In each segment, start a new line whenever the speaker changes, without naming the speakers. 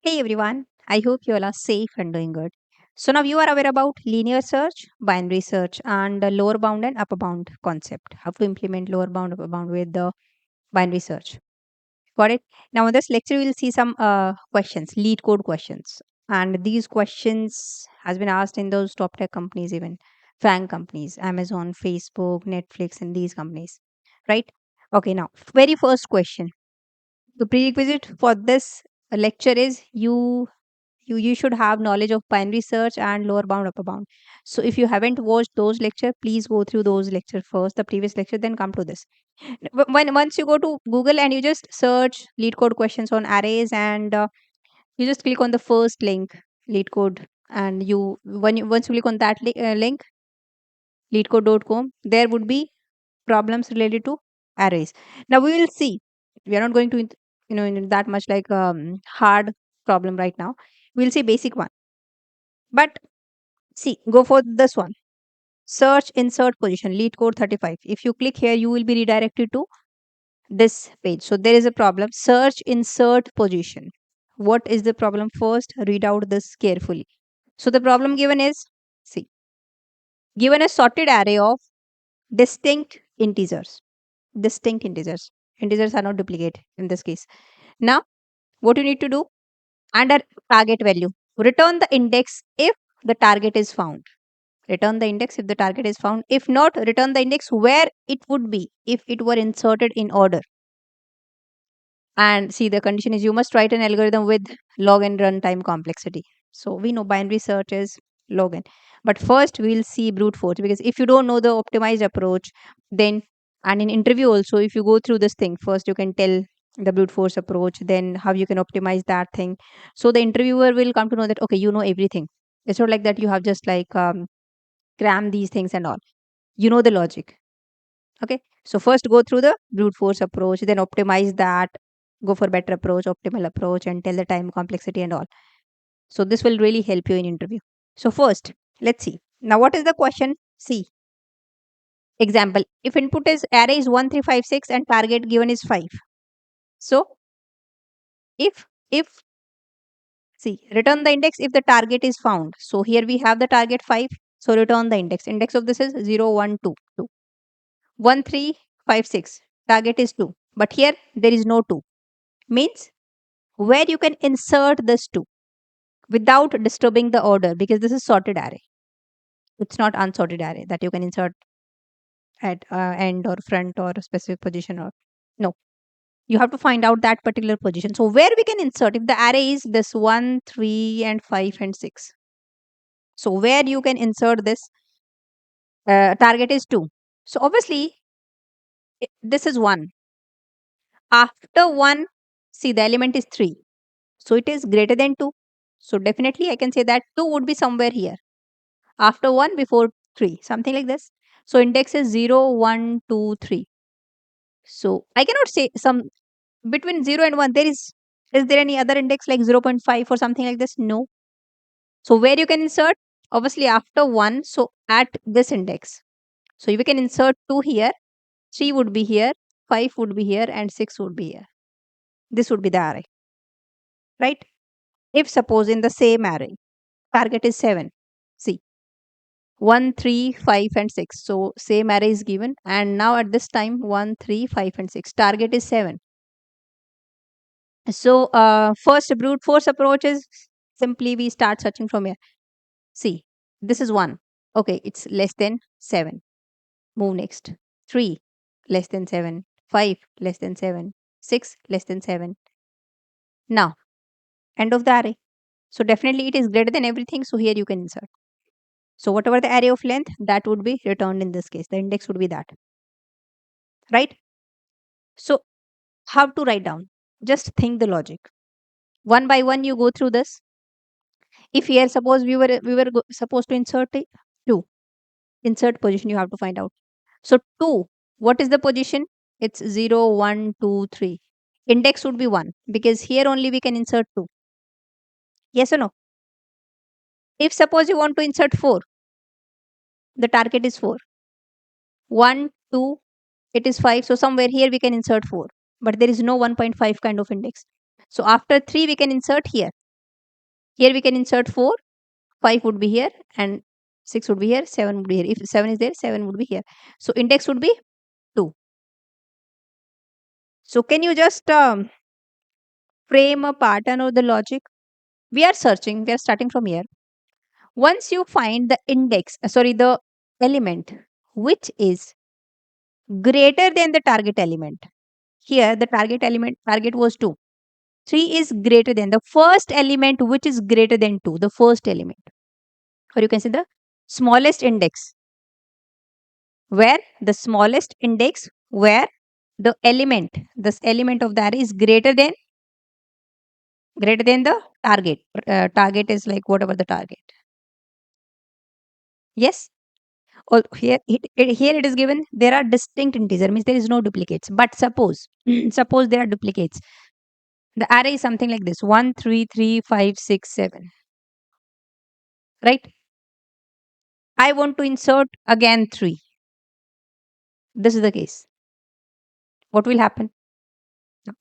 Hey everyone, I hope you all are safe and doing good. So now you are aware about linear search, binary search, and the lower bound and upper bound concept. How to implement lower bound, upper bound with the binary search. Got it? Now in this lecture, we will see some questions, lead code questions, and these questions has been asked in those top tech companies, even FANG companies, Amazon, Facebook, Netflix, and these companies, right? Okay, now very first question. The prerequisite for this lecture is you should have knowledge of binary search and lower bound upper bound. So if you haven't watched those lecture, please go through those lecture first, the previous lecture, then come to this. When once you go to Google and you just search lead code questions on arrays, and you just click on the first link, lead code, and you when you once you click on that link, leadcode.com, there would be problems related to arrays. Now we will see. We are not going to in that much like hard problem right now. We'll see basic one. But see, go for this one. Search insert position, lead code 35. If you click here, you will be redirected to this page. So there is a problem. Search insert position. What is the problem? First, read out this carefully. So the problem given is, see, given a sorted array of distinct integers. Distinct integers. Integers are not duplicate in this case. Now, what you need to do under target value, return the index if the target is found. Return the index if the target is found. If not, return the index where it would be if it were inserted in order. And see, the condition is you must write an algorithm with log and runtime complexity. So we know binary search is log n. But first we'll see brute force, because if you don't know the optimized approach, then and in interview also, if you go through this thing, first you can tell the brute force approach, then how you can optimize that thing. So the interviewer will come to know that okay, you know everything. It's not like that you have just like cram these things and all. You know the logic. Okay, so first go through the brute force approach, then optimize that, go for better approach, optimal approach, and tell the time complexity and all. So this will really help you in interview. So first, let's see. Now what is the question? See, example, if input is array is 1 3 5 6 and target given is 5. So if see, return the index if the target is found. So here we have the target 5. So return the index. Index of this is 0 1 2 2. 1 3 5 6. Target is 2. But here there is no 2. Means where you can insert this 2 without disturbing the order, because this is sorted array. It's not unsorted array that you can insert at end or front or a specific position, or no. You have to find out that particular position. So where we can insert if the array is this 1 3 and 5 and 6. So where you can insert this, target is 2. So obviously this is 1. After 1, see, the element is 3. So it is greater than 2. So definitely I can say that 2 would be somewhere here. After 1, before 3, something like this. So index is 0 1 2 3. So I cannot say some between 0 and 1 there is there any other index like 0.5 or something like this? No. So where you can insert? Obviously after 1, so at this index. So we can insert 2 here, 3 would be here, 5 would be here, and 6 would be here. This would be the array, right? If suppose in the same array, target is 7. See, 1 3 5 and 6. So same array is given, and now at this time 1 3 5 and 6, target is 7. So first brute force approach is simply we start searching from here. See, this is 1. Okay, it's less than 7. Move next. 3 less than 7. 5 less than 7. 6 less than 7. Now end of the array. So definitely it is greater than everything. So here you can insert. So whatever the array of length, that would be returned in this case. The index would be that. Right? So how to write down? Just think the logic. One by one you go through this. If here suppose we were supposed to insert 2. Insert position you have to find out. So 2, what is the position? It's 0 1 2 3. Index would be 1, because here only we can insert 2. Yes or no? If suppose you want to insert 4, the target is 4. 1 2, it is 5. So somewhere here we can insert 4. But there is no 1.5 kind of index. So after 3 we can insert here. Here we can insert 4, 5 would be here, and 6 would be here, 7 would be here. If 7 is there, 7 would be here. So index would be 2. So can you just frame a pattern or the logic? We are searching, we are starting from here. Once you find the the element which is greater than the target element. Here the target was 2. 3 is greater than the first element which is greater than 2, the first element. Or you can say the smallest index, where the smallest index where this element of the array is greater than the target. Target is like whatever the target. Yes. Oh, here it is given there are distinct integer, means there is no duplicates. But suppose suppose there are duplicates. The array is something like this: 1, 3, 3, 5, 6, 7. Right? I want to insert again 3. This is the case. What will happen?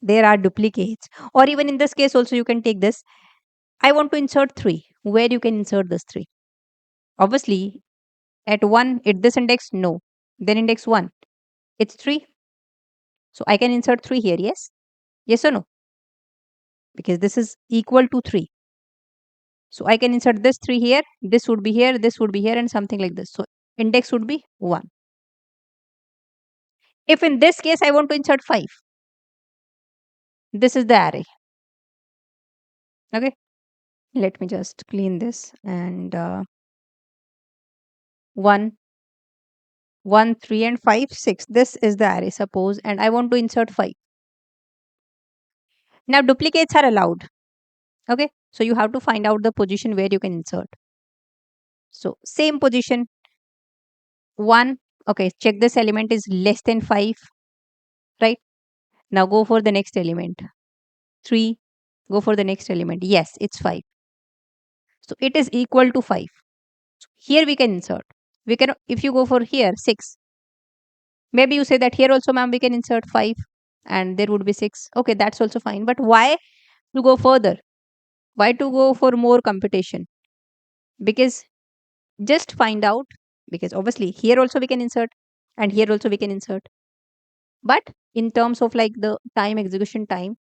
There are duplicates. Or even in this case also you can take this. I want to insert 3. Where you can insert this 3? Obviously, at 1, at this index, no. Then index 1, it's 3. So I can insert 3 here, yes? Yes or no? Because this is equal to 3. So I can insert this 3 here, this would be here, this would be here, and something like this. So index would be 1. If in this case I want to insert 5, this is the array. Okay. Let me just clean this. And 1, 1, 3, and 5, 6. This is the array, suppose, and I want to insert 5. Now duplicates are allowed. Okay. So you have to find out the position where you can insert. So same position. 1. Okay. Check this element is less than 5. Right. Now go for the next element. 3. Go for the next element. Yes, it's 5. So it is equal to 5. Here we can insert. We can, if you go for here 6. Maybe you say that here also, ma'am, we can insert 5 and there would be 6. Okay, that's also fine. But why to go further? Why to go for more computation? Because just find out, because obviously here also we can insert and here also we can insert. But in terms of like the execution time,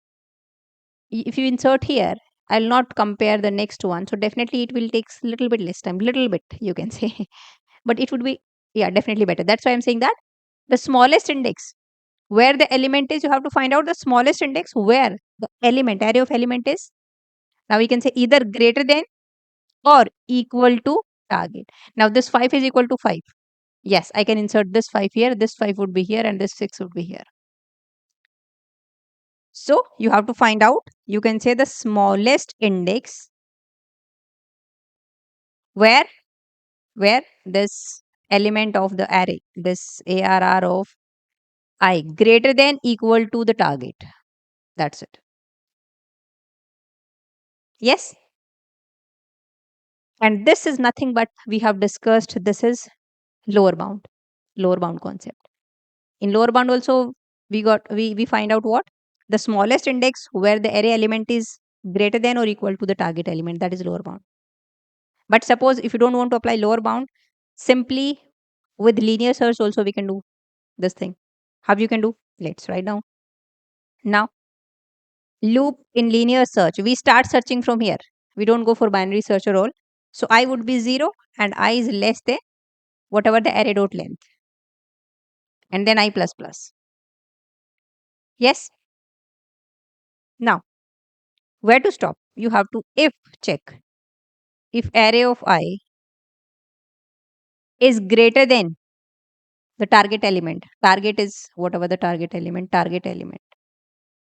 if you insert here, I'll not compare the next one. So definitely it will take little bit less time, little bit you can say. But it would be, yeah, definitely better. That's why I'm saying that the smallest index where the element is, you have to find out the smallest index where the array of element is. Now we can say either greater than or equal to target. Now this 5 is equal to 5. Yes, I can insert this 5 here, this 5 would be here, and this 6 would be here. So you have to find out, you can say the smallest index where this element of the array, this ARR of I greater than equal to the target. That's it. Yes. And this is nothing but we have discussed, this is lower bound concept. In lower bound also we find out what? The smallest index where the array element is greater than or equal to the target element, that is lower bound. But suppose if you don't want to apply lower bound, simply with linear search also we can do this thing. How you can do? Let's write down. Now, loop in linear search, we start searching from here. We don't go for binary search or all. So I would be 0 and I is less than whatever the array dot length. And then I plus plus. Yes. Now, where to stop? You have to if check. If array of I is greater than the target element. Target is whatever the target element.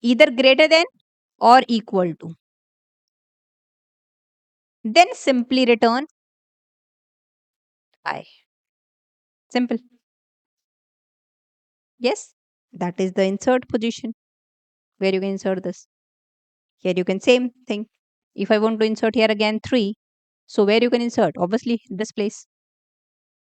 Either greater than or equal to. Then simply return I. Simple. Yes. That is the insert position where you can insert this. Here you can same thing. If I want to insert here again 3. So where you can insert? Obviously this place.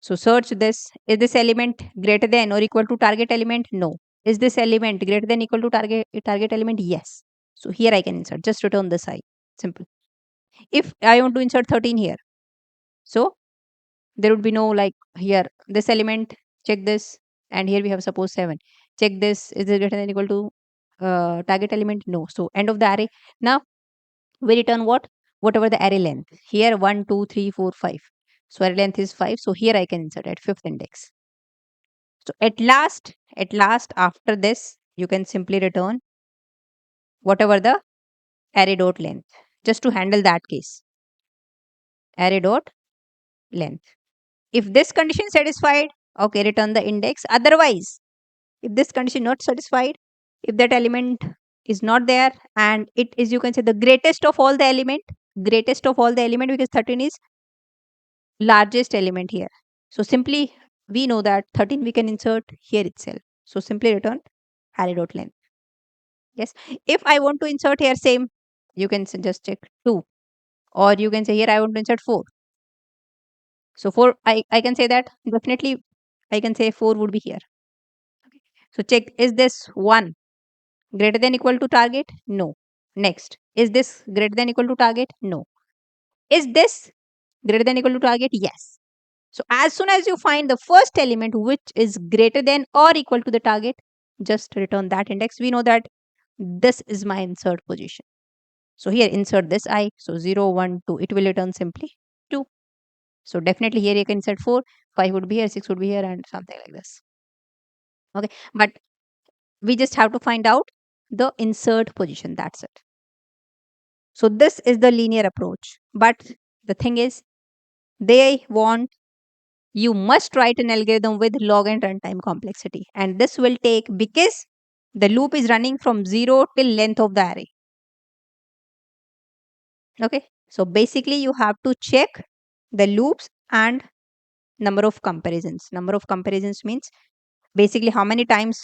So search this. Is this element greater than or equal to target element? No. Is this element greater than equal to target element? Yes. So here I can insert. Just return this I. Simple. If I want to insert 13 here, so there would be no like here this element, check this, and here we have suppose 7. Check this, is it greater than equal to target element? No. So end of the array. Now we return what? Whatever the array length. Here 1, 2, 3, 4, 5. So array length is 5. So here I can insert at fifth index. So at last after this, you can simply return whatever the array dot length. Just to handle that case. Array dot length. If this condition satisfied, okay, return the index. Otherwise, if this condition not satisfied, if that element is not there and it is, you can say, the greatest of all the element, because 13 is largest element here. So simply we know that 13 we can insert here itself. So simply return array dot length. Yes. If I want to insert here same, you can just check 2, or you can say here I want to insert 4. So 4, I can say that definitely I can say 4 would be here. Okay. So check, is this 1 greater than equal to target? No. Next, is this greater than equal to target? No. Is this greater than equal to target? Yes. So as soon as you find the first element which is greater than or equal to the target, just return that index. We know that this is my insert position. So here insert this I. So 0, 1, 2. It will return simply 2. So definitely here you can insert 4. 5 would be here, 6 would be here, and something like this. Okay. But we just have to find out the insert position. That's it. So this is the linear approach. But the thing is, they want you must write an algorithm with log and runtime complexity. And this will take, because the loop is running from 0 till length of the array. Okay. So basically you have to check the loops and number of comparisons. Number of comparisons means basically how many times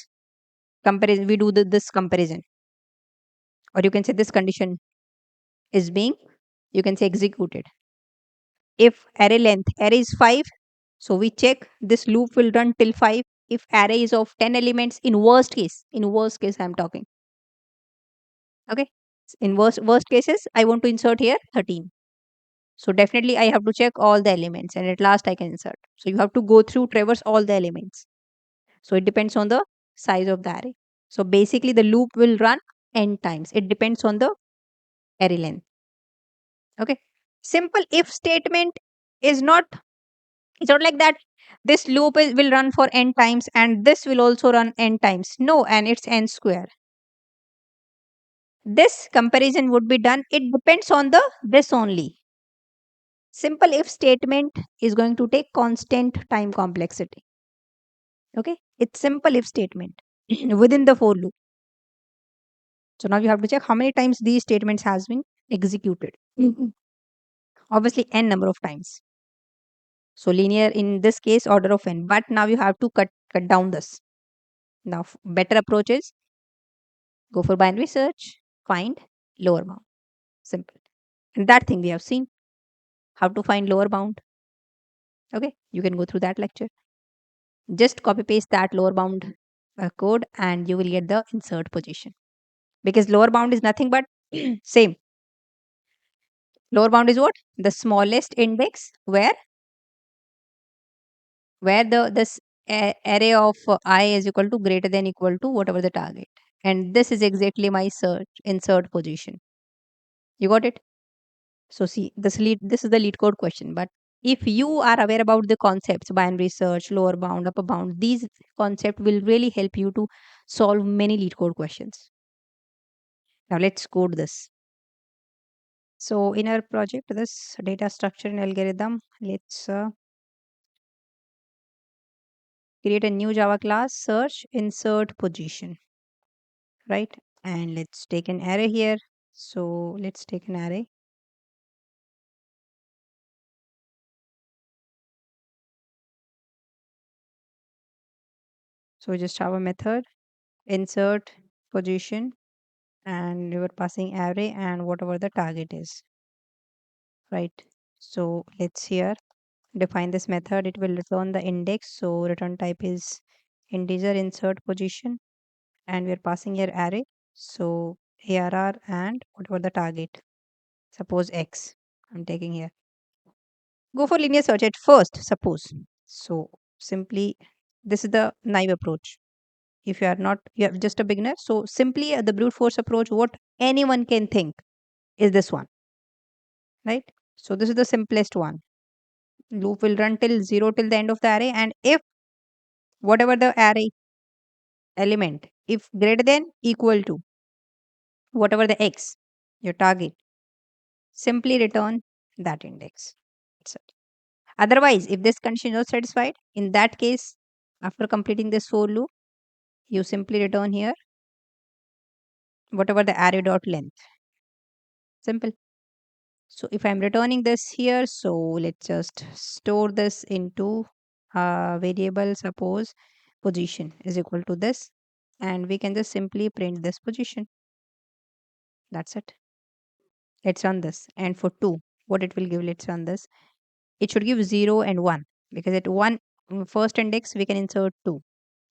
comparison we do this comparison. Or you can say this condition is being, you can say, executed. If array is 5, so we check this loop will run till 5. If array is of 10 elements, in worst case I'm talking. Okay. In worst cases, I want to insert here 13. So definitely I have to check all the elements, and at last I can insert. So you have to go through, traverse all the elements. So it depends on the size of the array. So basically the loop will run n times. It depends on the array length. Okay. Simple if statement is not, it's not like that this loop will run for n times and this will also run n times. No, and it's n square. This comparison would be done. It depends on the this only. Simple if statement is going to take constant time complexity. Okay. It's simple if statement within the for loop. So now you have to check how many times these statements has been executed. Obviously n number of times. So linear in this case order of n. But now you have to cut down this. Now better approach is go for binary search, find lower bound. Simple. And that thing we have seen. How to find lower bound. Okay. You can go through that lecture. Just copy paste that lower bound code and you will get the insert position. Because lower bound is nothing but same. Lower bound is what? The smallest index where this array of I is equal to greater than equal to whatever the target. And this is exactly my insert position. You got it? So see, this is the lead code question. But if you are aware about the concepts, binary search, lower bound, upper bound, these concepts will really help you to solve many lead code questions. Now let's code this. So in our project, this data structure and algorithm, let's create a new Java class, search insert position, right? And let's take an array here. So let's take an array. So we just have a method insert position, and we were passing array and whatever the target is, right? So let's here define this method. It will return the index. So return type is integer insert position, and we are passing here array. So ARR and whatever the target, suppose X. I'm taking here. Go for linear search at first, suppose. So simply, this is the naive approach. If you are not, you are just a beginner. So simply the brute force approach, what anyone can think is this one, right? So this is the simplest one. Loop will run till 0 till the end of the array, and if whatever the array element, if greater than equal to whatever the x, your target, simply return that index. That's it. Otherwise, if this condition is not satisfied, in that case, after completing this for loop, you simply return here whatever the array dot length. Simple. So if I'm returning this here, so let's just store this into a variable, suppose position is equal to this, and we can just simply print this position. That's it. Let's run this. And for 2, what it will give, let's run this. It should give 0 and 1, because at 1 first index we can insert 2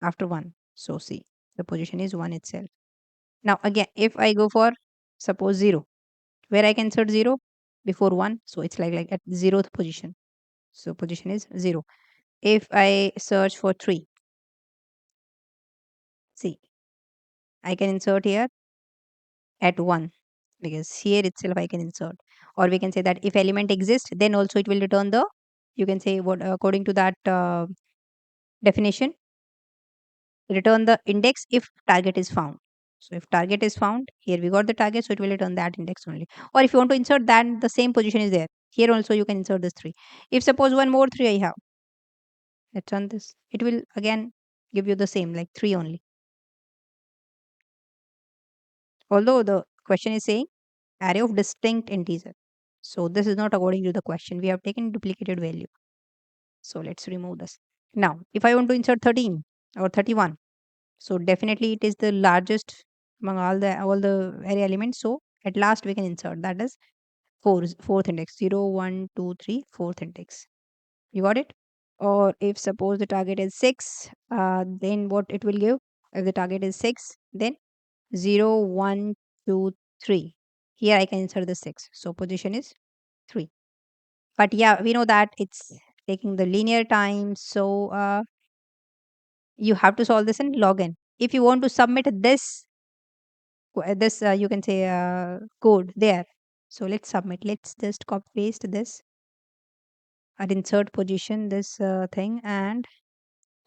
after 1. So see, the position is 1 itself. Now again, if I go for suppose 0, where I can insert 0 before 1, so it's like at 0th position. So position is 0. If I search for 3, see, I can insert here at 1, because here itself I can insert. Or we can say that if element exists, then also it will return the, you can say what according to that definition, return the index if target is found. So if target is found, here we got the target, so it will return that index only. Or if you want to insert that, the same position is there. Here also you can insert this 3. If suppose one more 3 I have, let's run this. It will again give you the same, like 3 only. Although the question is saying array of distinct integer. So this is not according to the question. We have taken duplicated value. So let's remove this. Now, if I want to insert 13 or 31, so definitely it is the largest among all the array elements. So at last we can insert, that is fourth index, 0, 1, 2, 3, fourth index. You got it? Or if suppose the target is 6, then what it will give? If the target is 6, then 0, 1, 2, 3. Here I can insert the 6. So position is 3. But yeah, we know that it's taking the linear time. So you have to solve this in log n. If you want to submit this you can say code there. So let's submit. Let's just copy paste this and insert position this thing and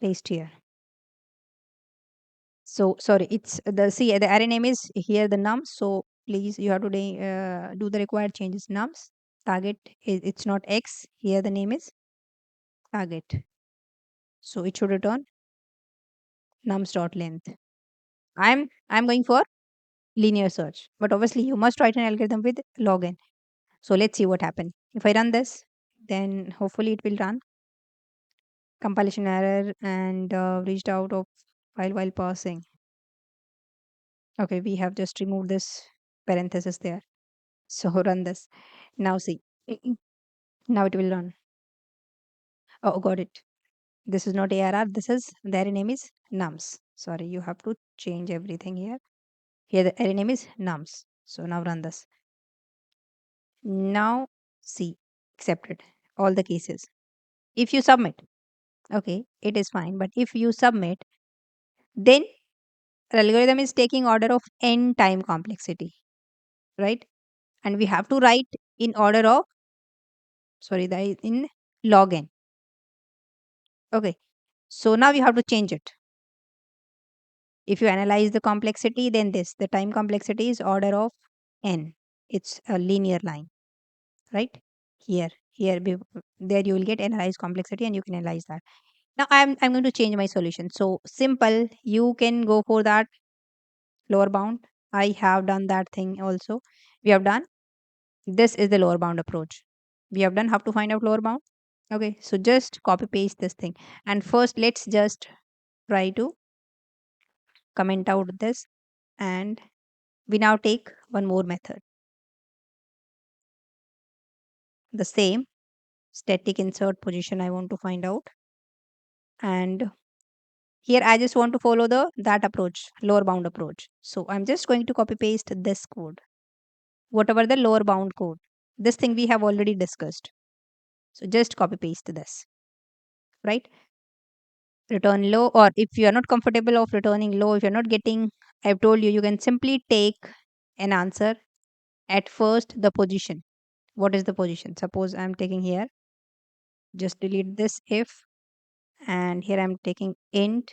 paste here. So sorry, it's the see the array name is here the nums. So please you have to do the required changes. Nums target is, it's not x, here the name is target. So it should return nums dot length. I'm going for linear search, but obviously you must write an algorithm with log n. So let's see what happens. If I run this, then hopefully it will run. Compilation error and reached out of file while parsing. Okay, we have just removed this parenthesis there. So run this. Now see. Now it will run. Oh, got it. This is not ARR. This is the array name is nums. Sorry, you have to change everything here. Here the array name is nums. So now run this. Now see, accepted all the cases. If you submit, okay, it is fine. But if you submit, then the algorithm is taking order of n time complexity, right? And we have to write in order of, sorry, the in log n. Okay, so now you have to change it. If you analyze the complexity, then this, the time complexity is order of n. It's a linear line, right? There you will get analyze complexity and you can analyze that. Now I'm going to change my solution. So simple, you can go for that lower bound. I have done that thing also. We have done, this is the lower bound approach. We have done how to find out lower bound. Okay, so just copy paste this thing. And first let's just try to comment out this, and we now take one more method. The same static insert position I want to find out. And here I just want to follow that approach, lower bound approach. So I'm just going to copy paste this code, whatever the lower bound code. This thing we have already discussed. So just copy paste this, right? Return low, or if you are not comfortable of returning low, if you're not getting, I've told you, you can simply take an answer at first the position. What is the position? Suppose I'm taking here, just delete this if, and here I'm taking int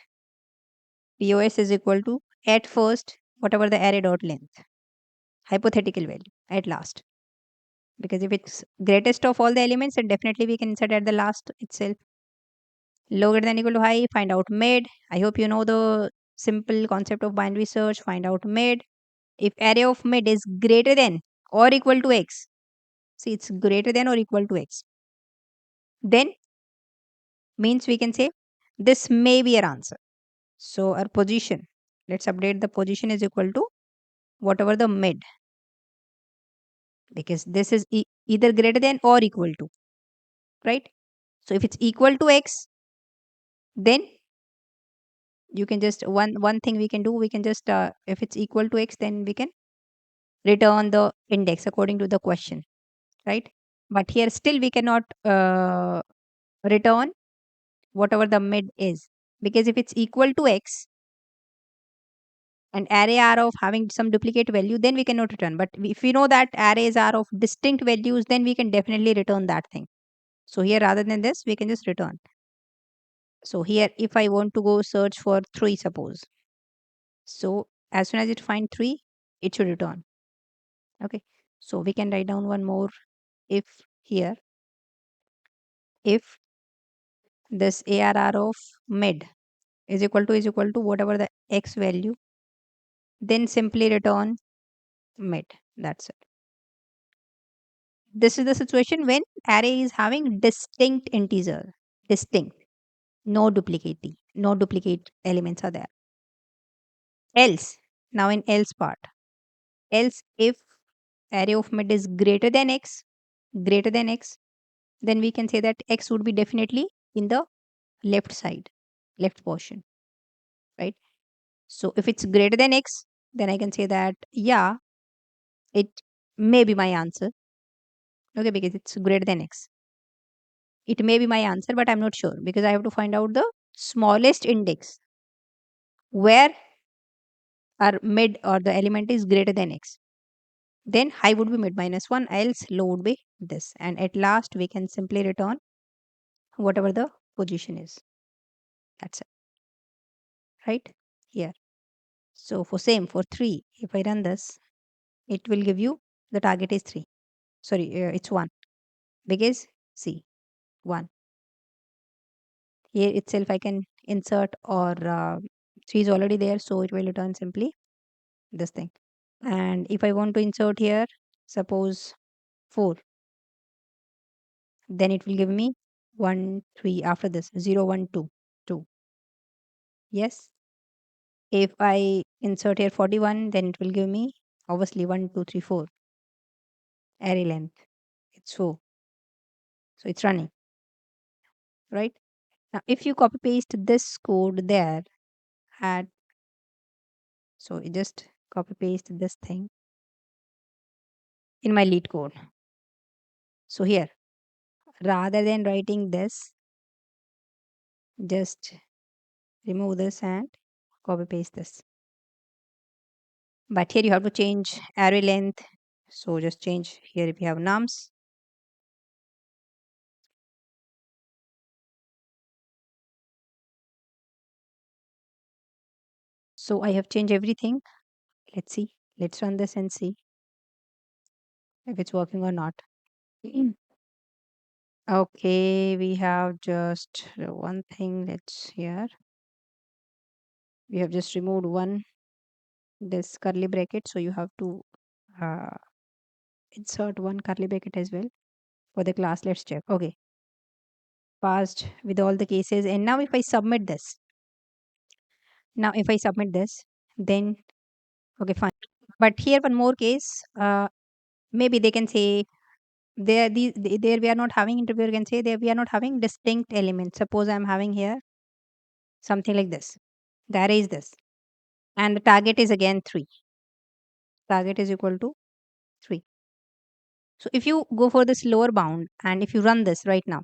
pos is equal to at first whatever the array dot length, hypothetical value at last. Because if it's greatest of all the elements, then definitely we can insert at the last itself. Low greater than equal to high, find out mid. I hope you know the simple concept of binary search. Find out mid. If array of mid is greater than or equal to x, see it's greater than or equal to x, then means we can say this may be our answer. So our position, let's update the position is equal to whatever the mid, because this is either greater than or equal to, right? So if it's equal to x, then you can just one thing we can do, we can just if it's equal to x, then we can return the index according to the question, right? But here still we cannot return whatever the mid is, because if it's equal to x and array are of having some duplicate value, then we cannot return. But if we know that arrays are of distinct values, then we can definitely return that thing. So here rather than this, we can just return. So here if I want to go search for 3, suppose, so as soon as it find 3, it should return. Okay, so we can write down one more if here. If this arr of mid is equal to whatever the x value, then simply return mid. That's it. This is the situation when array is having distinct integer, distinct, no duplicate elements are there. Else, now in else part, else if array of mid is greater than x, then we can say that x would be definitely in the left side, left portion, right? So if it's greater than x, then I can say that yeah, it may be my answer. Okay, because it's greater than x. It may be my answer, but I'm not sure because I have to find out the smallest index where our mid or the element is greater than x. Then high would be mid minus 1, else low would be this. And at last, we can simply return whatever the position is. That's it. Right? Here. So for same, for 3, if I run this, it will give you the target is 3. Sorry, it's 1. Because, see, 1. Here itself I can insert, or 3 is already there, so it will return simply this thing. And if I want to insert here, suppose 4, then it will give me 1 3 after this 0 1 2 2. Yes, if I insert here 41, then it will give me obviously 1 2 3 4 array length. It's 4, so it's running, right? Now if you copy paste this code there at, so you just copy paste this thing in my lead code. So here, rather than writing this, just remove this and copy paste this. But here you have to change array length, so just change here if you have nums. So I have changed everything. Let's see, let's run this and see if it's working or not. Okay, we have just one thing. Let's here, we have just removed one this curly bracket, so you have to uh, insert one curly bracket as well for the class. Let's check. Okay, passed with all the cases. And now if I submit this, then okay, fine. But here one more case, maybe they can say there these there we are not having, interviewer can say there we are not having distinct elements. Suppose I'm having here something like this, the array is this, and the target is again 3, target is equal to 3. So if you go for this lower bound and if you run this right now,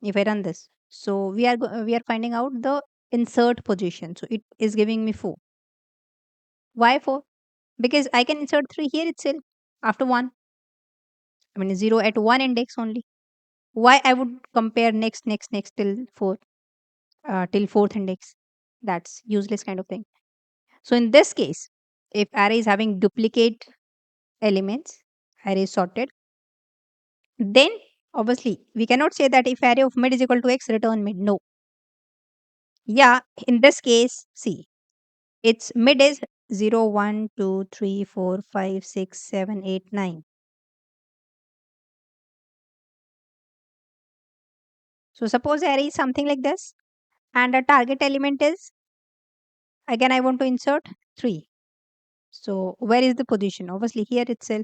if I run this, so we are finding out the insert position. So it is giving me 4. Why 4? Because I can insert 3 here itself after 1. I mean 0 at one index only. Why I would compare next till 4, till fourth index? That's useless kind of thing. So in this case, if array is having duplicate elements, array is sorted, then obviously we cannot say that if array of mid is equal to x, return mid. No. Yeah, in this case, see, its mid is 0, 1, 2, 3, 4, 5, 6, 7, 8, 9. So suppose array is something like this and the target element is, again I want to insert 3. So where is the position? Obviously here itself.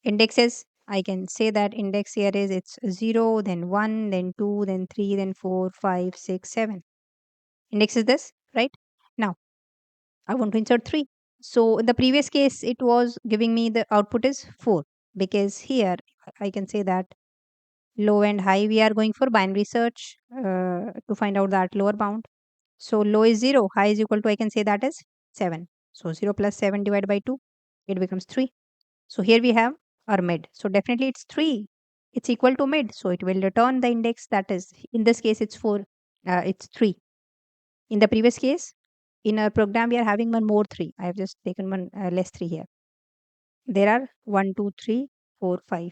Indexes, I can say that index here is it's 0, then 1, then 2, then 3, then 4, 5, 6, 7. Index is this, right? Now I want to insert 3. So in the previous case, it was giving me the output is 4, because here I can say that low and high we are going for binary search to find out that lower bound. So low is 0, high is equal to, I can say that is 7. So 0 plus 7 divided by 2, it becomes 3. So here we have our mid. So definitely it's 3. It's equal to mid. So it will return the index, that is, in this case it's 4, it's 3. In the previous case, in our program we are having one more 3. I have just taken one less 3 here. There are 1, 2, 3, 4, 5.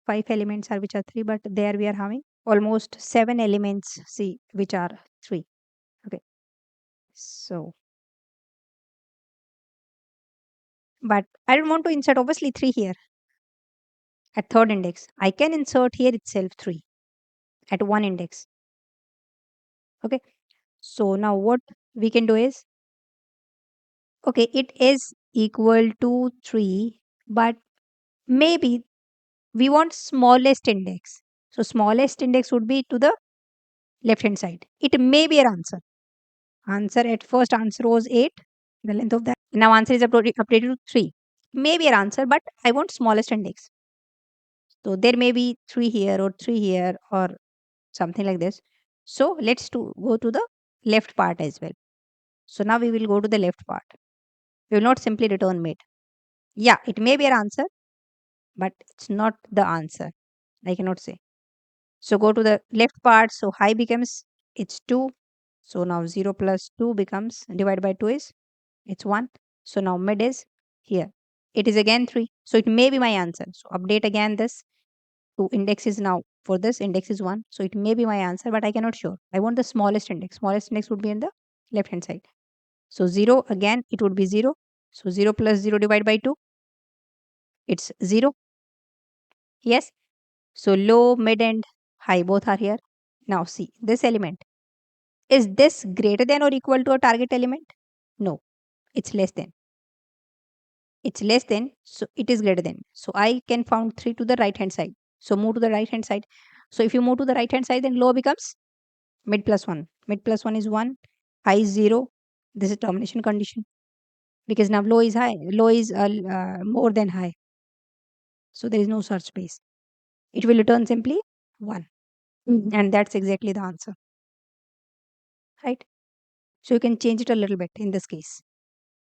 5 elements are which are 3, but there we are having almost 7 elements, see, which are 3. Okay. So, but I don't want to insert obviously 3 here at third index. I can insert here itself 3 at one index. Okay. So now what we can do is, okay, it is equal to 3, but maybe we want smallest index. So smallest index would be to the left hand side. It may be our answer. Answer at first answer was 8. The length of that. Now answer is updated to 3. Maybe our answer, but I want smallest index. So there may be 3 here or 3 here or something like this. So let's go to the left part as well. So now we will go to the left part. We will not simply return mid. Yeah, it may be our answer, but it's not the answer. I cannot say. So go to the left part. So high becomes, it's 2. So now 0 plus 2 becomes, divided by 2 is, it's 1. So now mid is here. It is again 3. So it may be my answer. So update again this to index is now, for this index is 1. So it may be my answer, but I cannot sure. I want the smallest index. Smallest index would be in the left hand side. So 0 again, it would be 0. So 0 plus 0 divided by 2, it's 0. Yes. So low, mid and high both are here. Now see this element. Is this greater than or equal to a target element? No, it's less than. It's less than, so it is greater than. So I can found 3 to the right hand side. So move to the right hand side. So if you move to the right hand side, then low becomes mid plus 1. Mid plus 1 is 1. High is 0. This is termination condition. Because now low is high. Low is more than high. So there is no search space. It will return simply 1. And that's exactly the answer. Right? So you can change it a little bit in this case.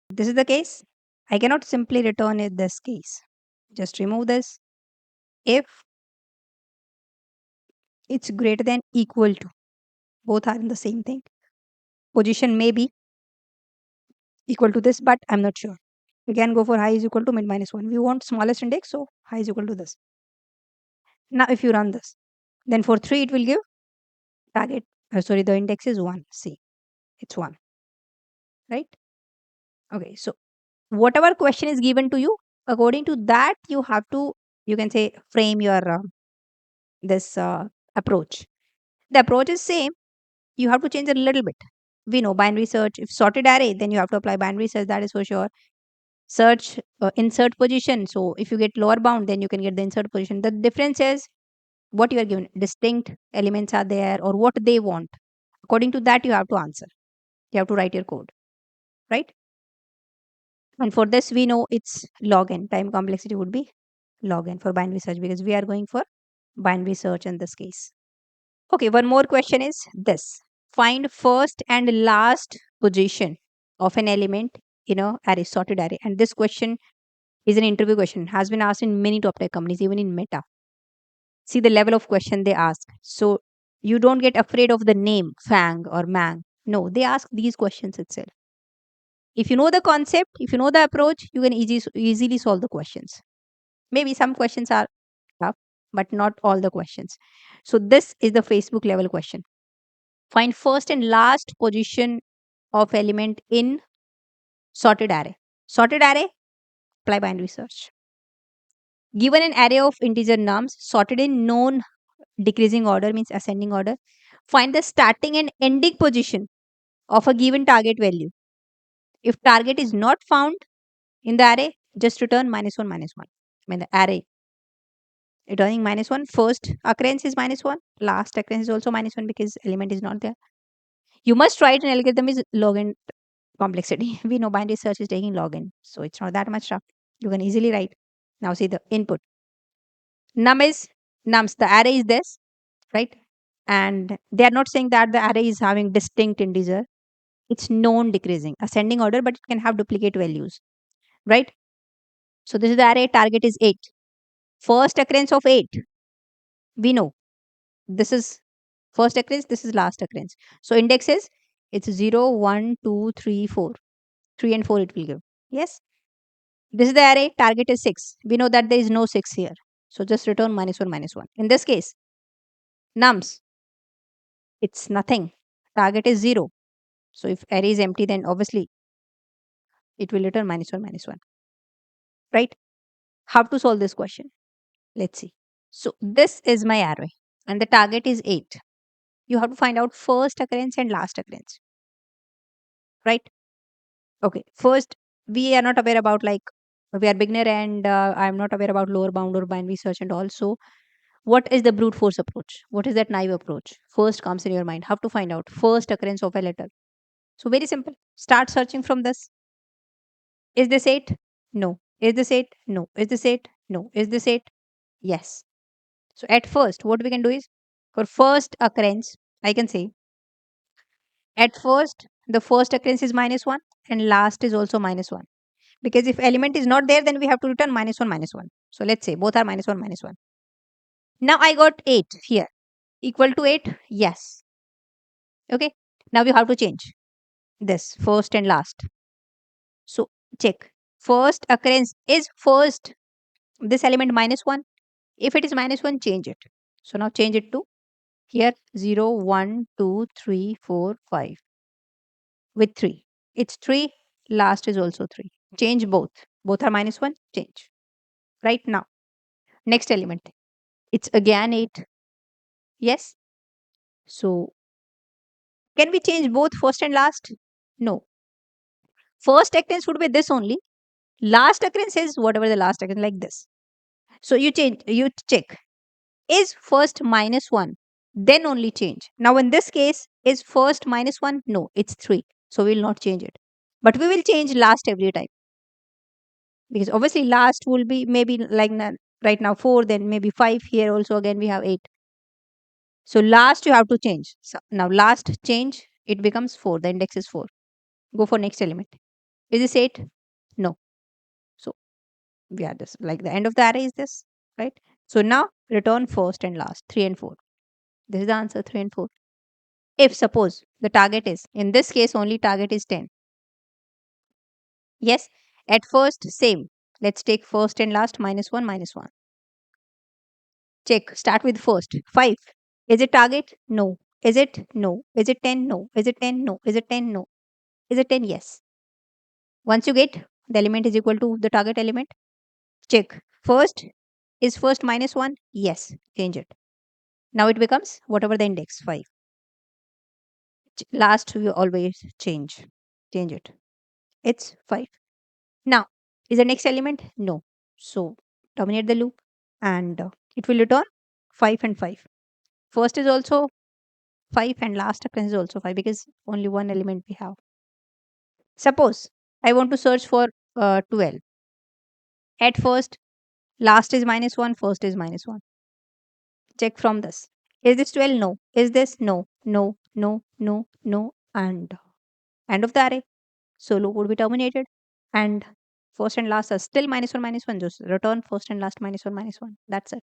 This is the case. I cannot simply return it this case. Just remove this. If it's greater than equal to, both are in the same thing. Position may be equal to this, but I'm not sure. Again, go for high is equal to mid minus 1. We want smallest index, so high is equal to this. Now, if you run this, then for 3, it will give target. Sorry, the index is 1. See, it's 1. Right? Okay, so whatever question is given to you, according to that, you have to, you can say, frame your this approach. The approach is same. You have to change a little bit. We know binary search. If sorted array, then you have to apply binary search. That is for sure. Search insert position. So if you get lower bound, then you can get the insert position. The difference is what you are given. Distinct elements are there or what they want. According to that, you have to answer. You have to write your code, right? And for this, we know it's log n. Time complexity would be log n for binary search because we are going for binary search in this case. Okay, one more question is this. Find first and last position of an element in a array, sorted array. And this question is an interview question, has been asked in many top tech companies, even in Meta. See the level of question they ask. So you don't get afraid of the name FANG or MAANG. No, they ask these questions itself. If you know the concept, if you know the approach, you can easily solve the questions. Maybe some questions are tough, but not all the questions. So this is the Facebook level question. Find first and last position of element in sorted array. Sorted array, apply binary search. Given an array of integer nums sorted in known decreasing order means ascending order, find the starting and ending position of a given target value. If target is not found in the array, just return -1 -1. I mean the array returning -1, first occurrence is -1, last occurrence is also -1 because element is not there. You must write an algorithm is log n complexity. We know binary search is taking log n, so it's not that much tough. You can easily write. Now see the input. Num is nums. The array is this, right? And they are not saying that the array is having distinct integer. It's known decreasing, ascending order, but it can have duplicate values, right? So this is the array. Target is 8. First occurrence of 8. We know this is first occurrence. This is last occurrence. So index is it's 0, 1, 2, 3, 4. 3 and 4 it will give. Yes. This is the array. Target is 6. We know that there is no 6 here. So just return -1 -1. In this case, nums, it's nothing. Target is 0. So if array is empty, then obviously it will return -1 -1. Right? How to solve this question? Let's see. So this is my array and the target is 8. You have to find out first occurrence and last occurrence. Right? Okay. First, we are not aware about like we are beginner and I'm not aware about lower bound or binary search and also what is the brute force approach? What is that naive approach? First comes in your mind. How to find out first occurrence of a letter? So very simple. Start searching from this. Is this 8? No. Is this 8? No. Is this 8? No. Is this 8? Yes. So at first, what we can do is for first occurrence, I can say at first the first occurrence is -1 and last is also -1. Because if element is not there, then we have to return -1 -1. So let's say both are -1 -1. Now I got 8 here. Equal to 8? Yes. Okay. Now we have to change this first and last. So check. First occurrence is first. This element -1. If it is -1, change it. So now change it to here 0, 1, 2, 3, 4, 5 with 3. It's 3. Last is also 3. Change both. Both are -1. Change. Right now. Next element. It's again 8. Yes. So can we change both first and last? No. First occurrence would be this only. Last occurrence is whatever the last occurrence like this. So you check. Is first -1, then only change. Now in this case, is first -1? No, it's 3. So we will not change it. But we will change last every time. Because obviously last will be maybe like right now 4, then maybe 5. Here also again we have 8. So last you have to change. So now last change, it becomes 4. The index is 4. Go for next element. Is this 8? No. So we are this like the end of the array is this, right? So now return first and last 3 and 4. This is the answer 3 and 4. If suppose the target is in this case only target is 10. Yes, at first same. Let's take first and last -1 -1. Check. Start with first 5. Is it target? No. Is it? No. Is it 10? No. Is it 10? No. Is it 10? No. Is it 10? Yes. Once you get the element is equal to the target element, check. First is first -1? Yes. Change it. Now it becomes whatever the index 5. Last we always change it. It's 5. Now is the next element? No. So terminate the loop and it will return 5 and 5. First is also 5 and last occurrence is also 5 because only one element we have. Suppose I want to search for 12. At first Last is -1, first is -1. Check from this. Is this 12? No. Is this? No. No, no, no, no, and end of the array. So loop would be terminated. And first and last are still -1. Just return first and last -1. That's it.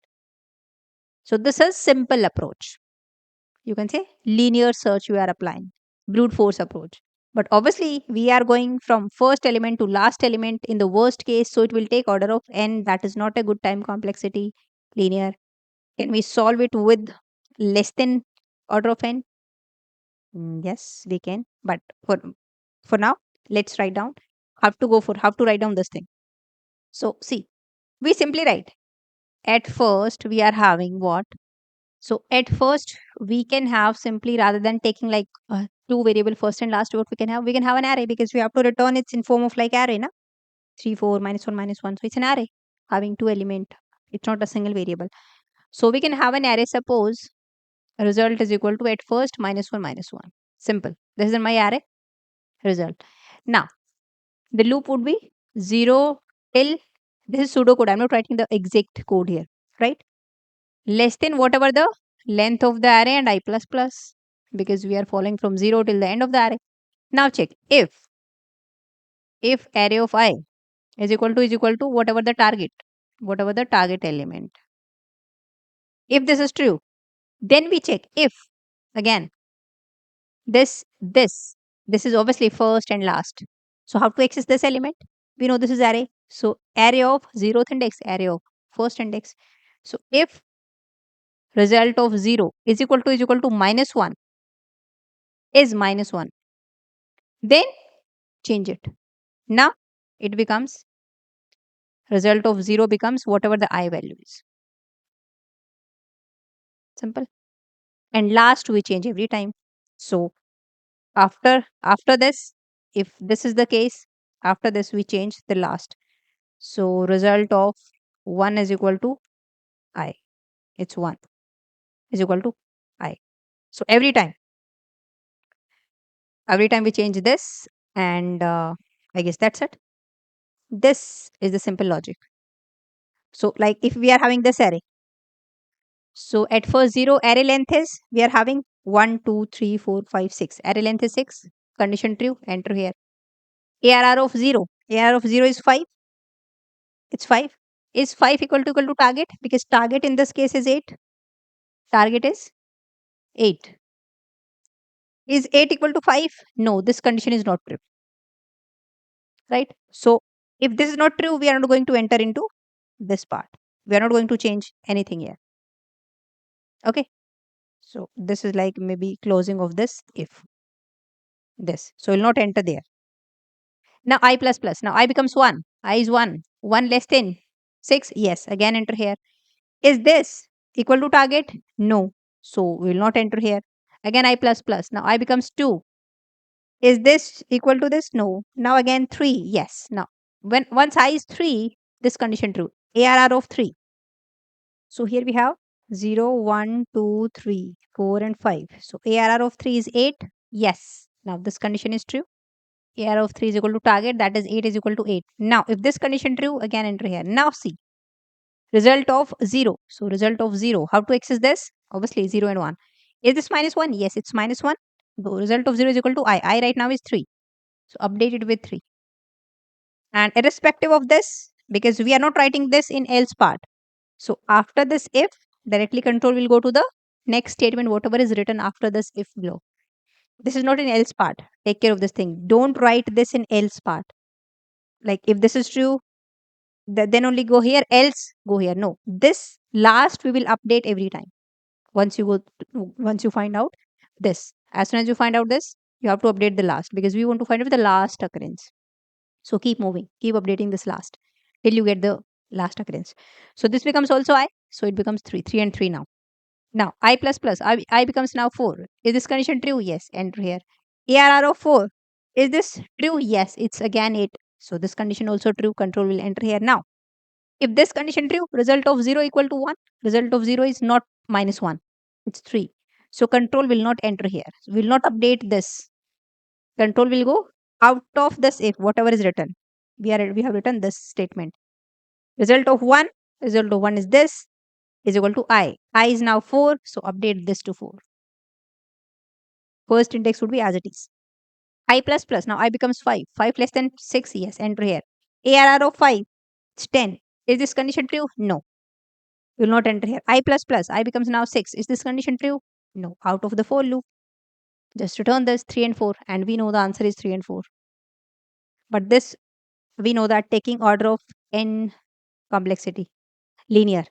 So this is simple approach. You can say linear search you are applying, brute force approach. But obviously we are going from first element to last element in the worst case, so it will take order of n. That is not a good time complexity linear. Can we solve it with less than order of n? Yes, we can. But for now, let's write down. Have to write down this thing. So see, we simply write. At first, we are having what? So at first, we can have simply rather than taking like two variable first and last, what we can have an array because we have to return it's in form of like array, na? 3, 4, -1. So it's an array having two element. It's not a single variable. So we can have an array. Suppose result is equal to at first -1. Simple. This is my array result. Now the loop would be 0 till this is pseudocode. I'm not writing the exact code here, right? Less than whatever the length of the array and I plus plus because we are following from 0 till the end of the array. Now check if array of I is equal to whatever the target element. If this is true, then we check if again this is obviously first and last. So how to access this element? We know this is array. So array of 0th index, array of first index. So if result of 0 is equal to -1 is -1, then change it. Now it becomes result of 0 becomes whatever the I value is. Simple. And last we change every time. So after this, if this is the case, after this we change the last. So result of 1 is equal to I. It's 1 is equal to I. So every time we change this, and I guess that's it. This is the simple logic. So like if we are having this array, so at first 0 array length is we are having 1, 2, 3, 4, 5, 6. Array length is 6. Condition true. Enter here. ARR of 0. ARR of 0 is 5. It's 5. Is 5 equal to target? Because target in this case is 8. Target is 8. Is 8 equal to 5? No, this condition is not true. Right? So if this is not true, we are not going to enter into this part. We are not going to change anything here. Okay. So this is like maybe closing of this if this. So we'll not enter there. Now I plus plus. Now I becomes 1. I is 1. 1 less than 6. Yes. Again enter here. Is this equal to target? No. So we will not enter here. Again I plus plus. Now I becomes 2. Is this equal to this? No. Now again 3. Yes. Now when once I is 3, this condition true. ARR of 3. So here we have 0, 1, 2, 3, 4 and 5. So ARR of 3 is 8. Yes. Now this condition is true. ARR of 3 is equal to target, that is 8 is equal to 8. Now if this condition true, again enter here. Now see result of 0. So result of 0. How to access this? Obviously 0 and 1. Is this -1? Yes, it's -1. The result of 0 is equal to I. I right now is 3. So update it with 3. And irrespective of this, because we are not writing this in else part. So after this if, directly control will go to the next statement, whatever is written after this if below. This is not in else part. Take care of this thing. Don't write this in else part. Like if this is true, then only go here, else go here. No, this last we will update every time. Once you find out this, as soon as you find out this, you have to update the last because we want to find out the last occurrence. So keep moving, keep updating this last till you get the last occurrence. So this becomes also I. So it becomes 3 and 3 now. Now I plus plus I becomes now 4. Is this condition true? Yes. Enter here. ARR of 4. Is this true? Yes. It's again 8. So this condition also true. Control will enter here now. If this condition true, result of 0 equal to 1. Result of 0 is not -1. It's 3. So control will not enter here. Will not update this. Control will go out of this if whatever is written. We have written this statement. Result of 1 is equal to 1 is this, is equal to I. I is now 4, so update this to 4. First index would be as it is. I plus plus, now I becomes 5. 5 less than 6, yes, enter here. ARR of 5, it's 10. Is this condition true? No. You will not enter here. I plus plus, I becomes now 6. Is this condition true? No. Out of the for loop. Just return this 3 and 4, and we know the answer is 3 and 4. But this, we know that taking order of n complexity, linear,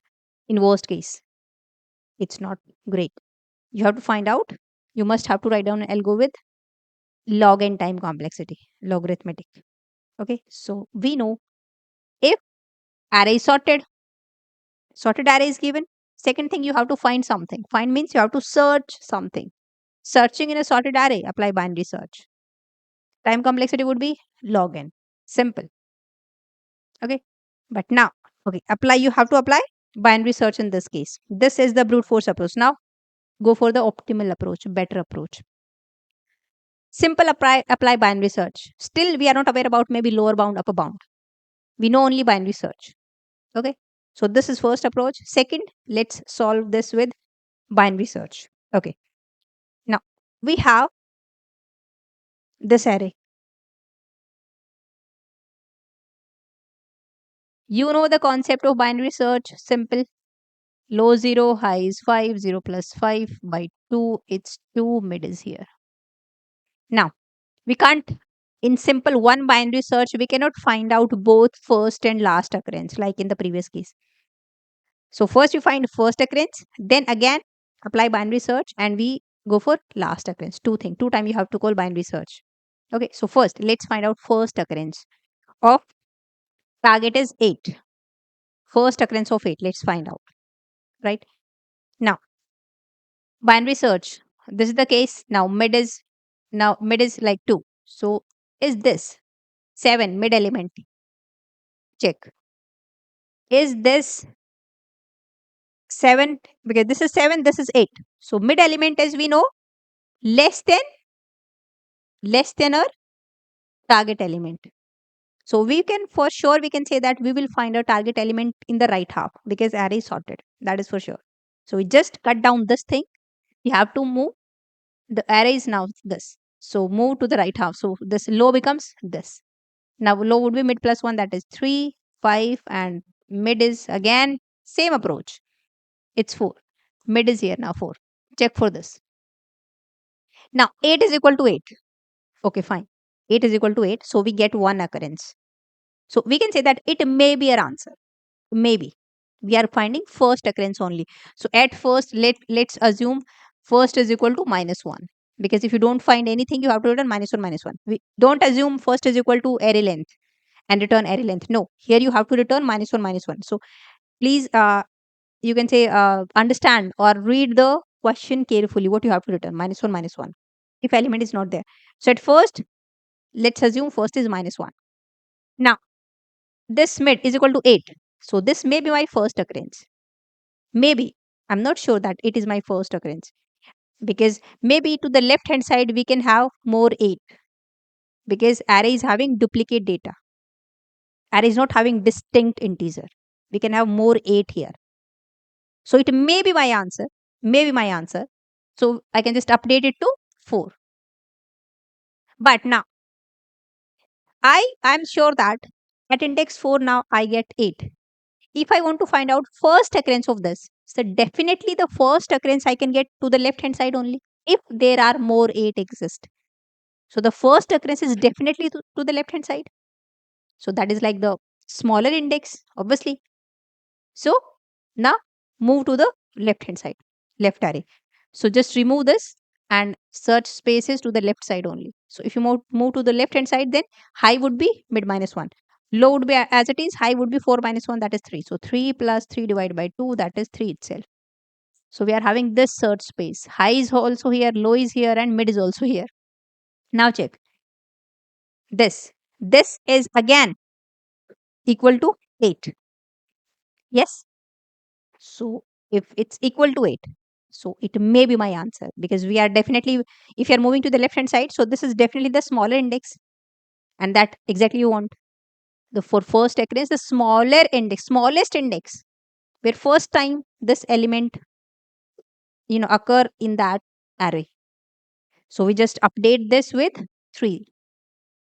in worst case, it's not great. You have to find out, you must have to write down an algo with log n time complexity, logarithmetic. Okay, so we know if array is sorted array is given. Second thing, you have to find something. Find means you have to search something. Searching in a sorted array, apply binary search. Time complexity would be log n. Simple. Okay, but now, okay, you have to apply binary search in this case. This is the brute force approach. Now, go for the optimal approach, better approach. Simple apply binary search. Still, we are not aware about maybe lower bound, upper bound. We know only binary search. Okay, so this is first approach. Second, let's solve this with binary search. Okay, now we have this array. You know the concept of binary search. Simple. Low 0, high is 5, 0 plus 5 by 2, it's 2, mid is here. Now, we can't, in simple one binary search, we cannot find out both first and last occurrence like in the previous case. So first you find first occurrence, then again apply binary search, and we go for last occurrence. Two times you have to call binary search. Okay, so first let's find out first occurrence of target is 8. First occurrence of 8, let's find out. Right? Now, binary search. This is the case. Now mid is like 2. So is this 7 mid element? Check. Is this 7? Because this is 7, this is 8. So mid element, as we know, less than our target element. So we can, for sure, we can say that we will find a target element in the right half because array is sorted. That is for sure. So we just cut down this thing. We have to move. The array is now this. So move to the right half. So this low becomes this. Now low would be mid plus 1, that is 3, 5, and mid is again same approach. It's 4. Mid is here now 4. Check for this. Now 8 is equal to 8. Okay, fine. 8 is equal to 8. So we get one occurrence. So we can say that it may be our answer. Maybe. We are finding first occurrence only. So at first, let's assume first is equal to -1. Because if you don't find anything, you have to return -1, -1. We don't assume first is equal to array length and return array length. No, here you have to return -1, -1. So please, you can say, understand or read the question carefully. What you have to return, -1, -1. If element is not there. So at first, let's assume first is -1. Now, this mid is equal to 8. So this may be my first occurrence. Maybe. I'm not sure that it is my first occurrence. Because maybe to the left hand side we can have more 8. Because array is having duplicate data. Array is not having distinct integer. We can have more 8 here. So it may be my answer. Maybe my answer. So I can just update it to 4. But now, I'm sure that at index 4 now I get 8. If I want to find out first occurrence of this, so definitely the first occurrence I can get to the left hand side only if there are more 8 exist. So the first occurrence is definitely to the left hand side. So that is like the smaller index, obviously. So now move to the left hand side, left array. So just remove this and search spaces to the left side only. So if you move to the left hand side, then high would be mid -1. Low would be as it is, high would be 4 -1, that is 3. So 3 plus 3 divided by 2, that is 3 itself. So we are having this search space. High is also here, low is here, and mid is also here. Now check. This is again equal to 8. Yes. So if it's equal to 8, so it may be my answer because we are definitely, if you're moving to the left hand side, so this is definitely the smaller index, and that exactly you want. The for first occurrence, the smaller index, smallest index. where first time this element occur in that array. So we just update this with 3.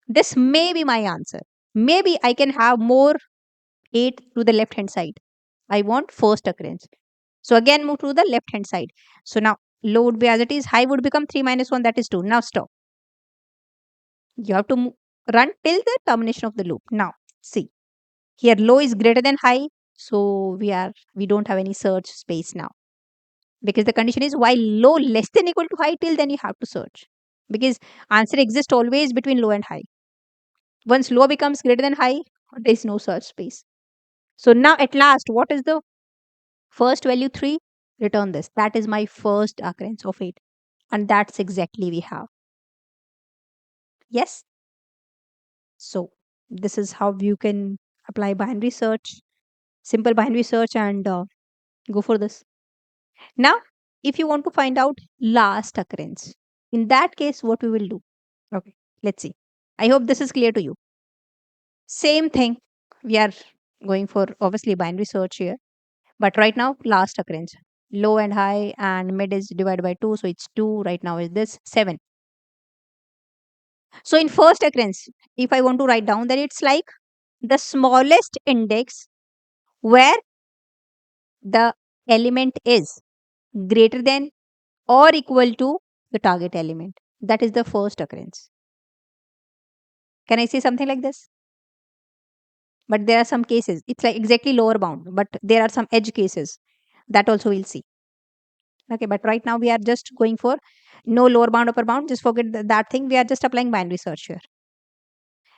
This may be my answer. Maybe I can have more 8 to the left hand side. I want first occurrence. So again move to the left hand side. So now low would be as it is, high would become 3 minus 1, that is 2. Now stop. You have to run till the termination of the loop. Now see, here low is greater than high, so we don't have any search space now, because the condition is while low less than equal to high, till then you have to search, because answer exists always between low and high. Once low becomes greater than high, there is no search space. So now at last, what is the first value? 3. Return this. That is my first occurrence of 8. And that's exactly we have. Yes. So this is how you can apply binary search, simple binary search, and go for this. Now, if you want to find out last occurrence, in that case, what we will do? Okay, let's see. I hope this is clear to you. Same thing. We are going for obviously binary search here. But right now, last occurrence. Low and high and mid is divided by 2. So it's 2. Right now is this 7. So in first occurrence, if I want to write down, then it's like the smallest index where the element is greater than or equal to the target element. That is the first occurrence. Can I say something like this? But there are some cases. It's like exactly lower bound, but there are some edge cases. That also we'll see. Okay, but right now we are just going for no lower bound, upper bound. Just forget that thing. We are just applying binary search here.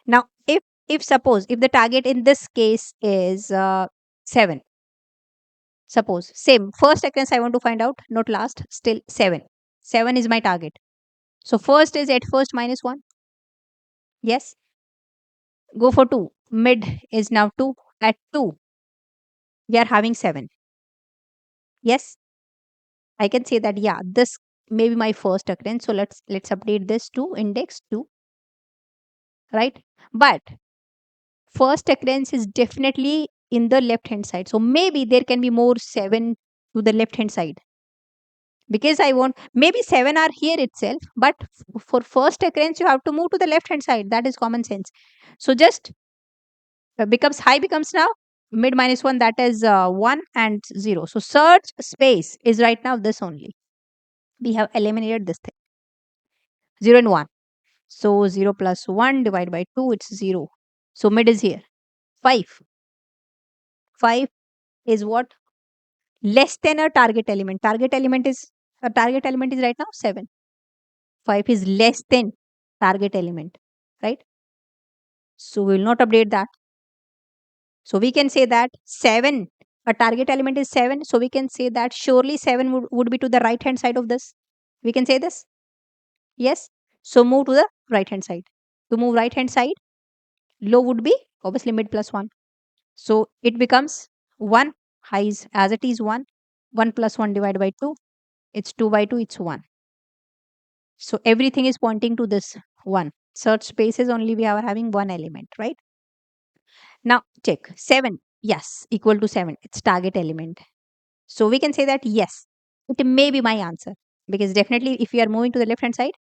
Now, if suppose if the target in this case is 7, suppose same first occurrence I want to find out, not last, still 7. 7 is my target. So first is at first minus 1. Yes. Go for 2. Mid is now 2. At 2, we are having 7. Yes. I can say that, yeah, this may be my first occurrence. So let's update this to index 2, right? But first occurrence is definitely in the left hand side. So maybe there can be more 7 to the left hand side, because I want maybe 7 are here itself, but for first occurrence you have to move to the left hand side. That is common sense. So just becomes high becomes now mid minus 1, that is 1 and 0. So search space is right now this only. We have eliminated this thing, 0 and 1. So 0 plus 1 divided by 2, it's 0. So mid is here. 5. 5 is what? Less than a target element. Target element is right now 7. 5 is less than target element, right? So we will not update that. So we can say that 7, a target element is 7. So we can say that surely 7 would be to the right hand side of this. We can say this. Yes. So move to the right hand side. To move right hand side, low would be obviously mid plus 1. So it becomes 1. High is as it is 1. 1 plus 1 divided by 2. It's 2 by 2. It's 1. So everything is pointing to this 1. Search spaces only we are having one element, right? Now check 7. Yes, equal to 7. It's target element. So we can say that yes, it may be my answer, because definitely if we are moving to the left hand side,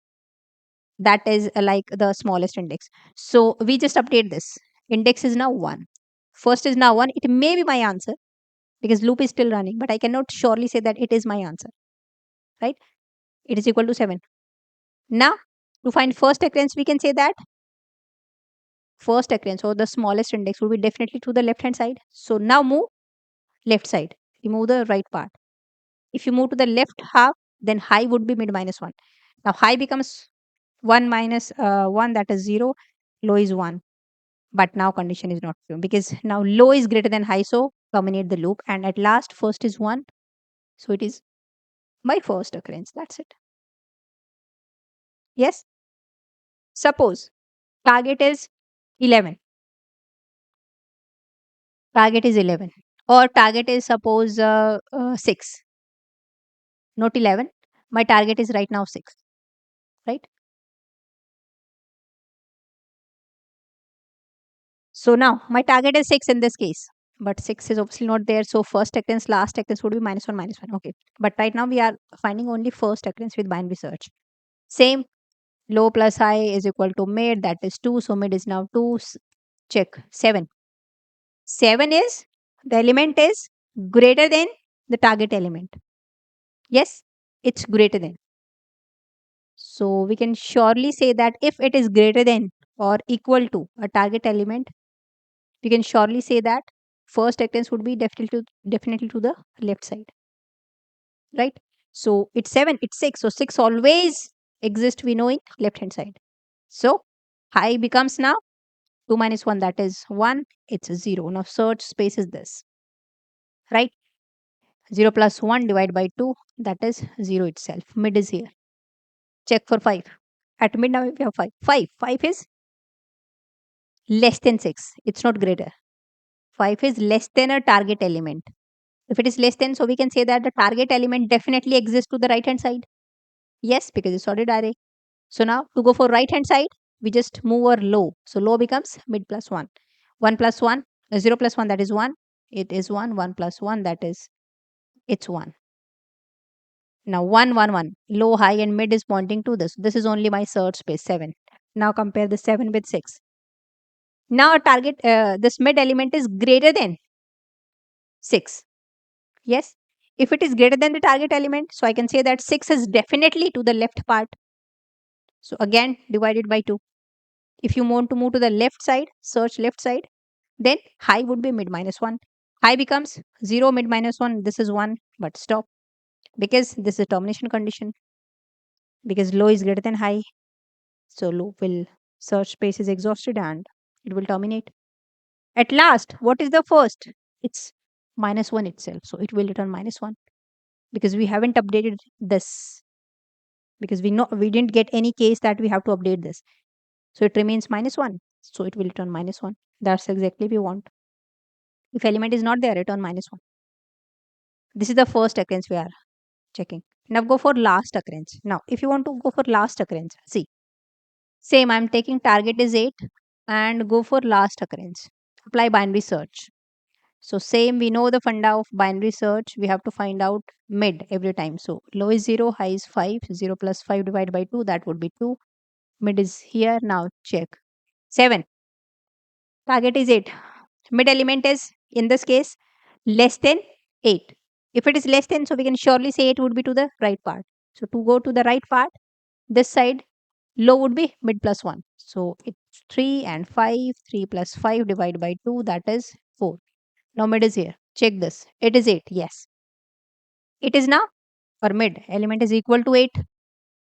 that is like the smallest index. So we just update this. Index is now 1. First is now 1. It may be my answer because loop is still running, but I cannot surely say that it is my answer, right? It is equal to 7. Now to find first occurrence, we can say that first occurrence or the smallest index will be definitely to the left hand side. So now move left side, remove the right part. If you move to the left half, then high would be mid minus 1. Now high becomes 1 minus 1, that is 0. Low is 1. But now condition is not true, because now low is greater than high. So terminate the loop. And at last first is 1. So it is my first occurrence. That's it. Yes. Suppose target is 11. Target is 11. Or target is suppose 6. Not 11. My target is right now 6. Right. So now my target is 6 in this case. but 6 is obviously not there. So first occurrence, last occurrence would be minus 1, minus 1. Okay. But right now we are finding only first occurrence with binary search. Same, low plus high is equal to mid, that is 2. So mid is now 2. Check 7. 7 is, the element is greater than the target element. Yes, it's greater than. So we can surely say that if it is greater than or equal to a target element, we can surely say that first occurrence would be definitely to the left side, right? So it's 7, it's 6. So 6 always exists, we know, in left hand side. So high becomes now 2 minus 1, that is 1. It's 0. Now search space is this, right? 0 plus 1 divided by 2, that is 0 itself. Mid is here. Check for 5. At mid now we have 5. 5 is less than 6. It's not greater. 5 is less than a target element. If it is less than, so we can say that the target element definitely exists to the right hand side. Yes, because it's sorted array. So now to go for right hand side, we just move our low. So low becomes mid plus 1. 1 plus 1, 0 plus 1, that is 1. It is 1. 1 plus 1, that is, it's 1. Now 1, 1, 1. Low, high and mid is pointing to this. This is only my search space 7. Now compare the 7 with 6. Now target, this mid element is greater than 6. Yes. If it is greater than the target element, so I can say that 6 is definitely to the left part. So again, divided by 2. If you want to move to the left side, search left side, then high would be mid minus 1. High becomes 0, mid minus 1. This is 1, but stop. Because this is a termination condition. Because low is greater than high. So low will, search space is exhausted and it will terminate. At last, what is the first? It's minus 1 itself. So it will return minus 1. Because we haven't updated this. Because we didn't get any case that we have to update this. So it remains minus 1. So it will return minus 1. That's exactly we want. If element is not there, return minus 1. This is the first occurrence we are checking. Now go for last occurrence. Now, if you want to go for last occurrence, see, same, I'm taking target is 8 and go for last occurrence. Apply binary search. So same, we know the funda of binary search. We have to find out mid every time. So low is 0, high is 5. 0 plus 5 divided by 2, that would be 2. Mid is here. Now check. 7. Target is 8. Mid element is, in this case, less than 8. If it is less than, so we can surely say it would be to the right part. So to go to the right part, this side, low would be mid plus 1. So it's 3 and 5. 3 plus 5 divided by 2, that is 4. Now mid is here. Check this. It is 8. Yes. It is now, or mid element is equal to 8.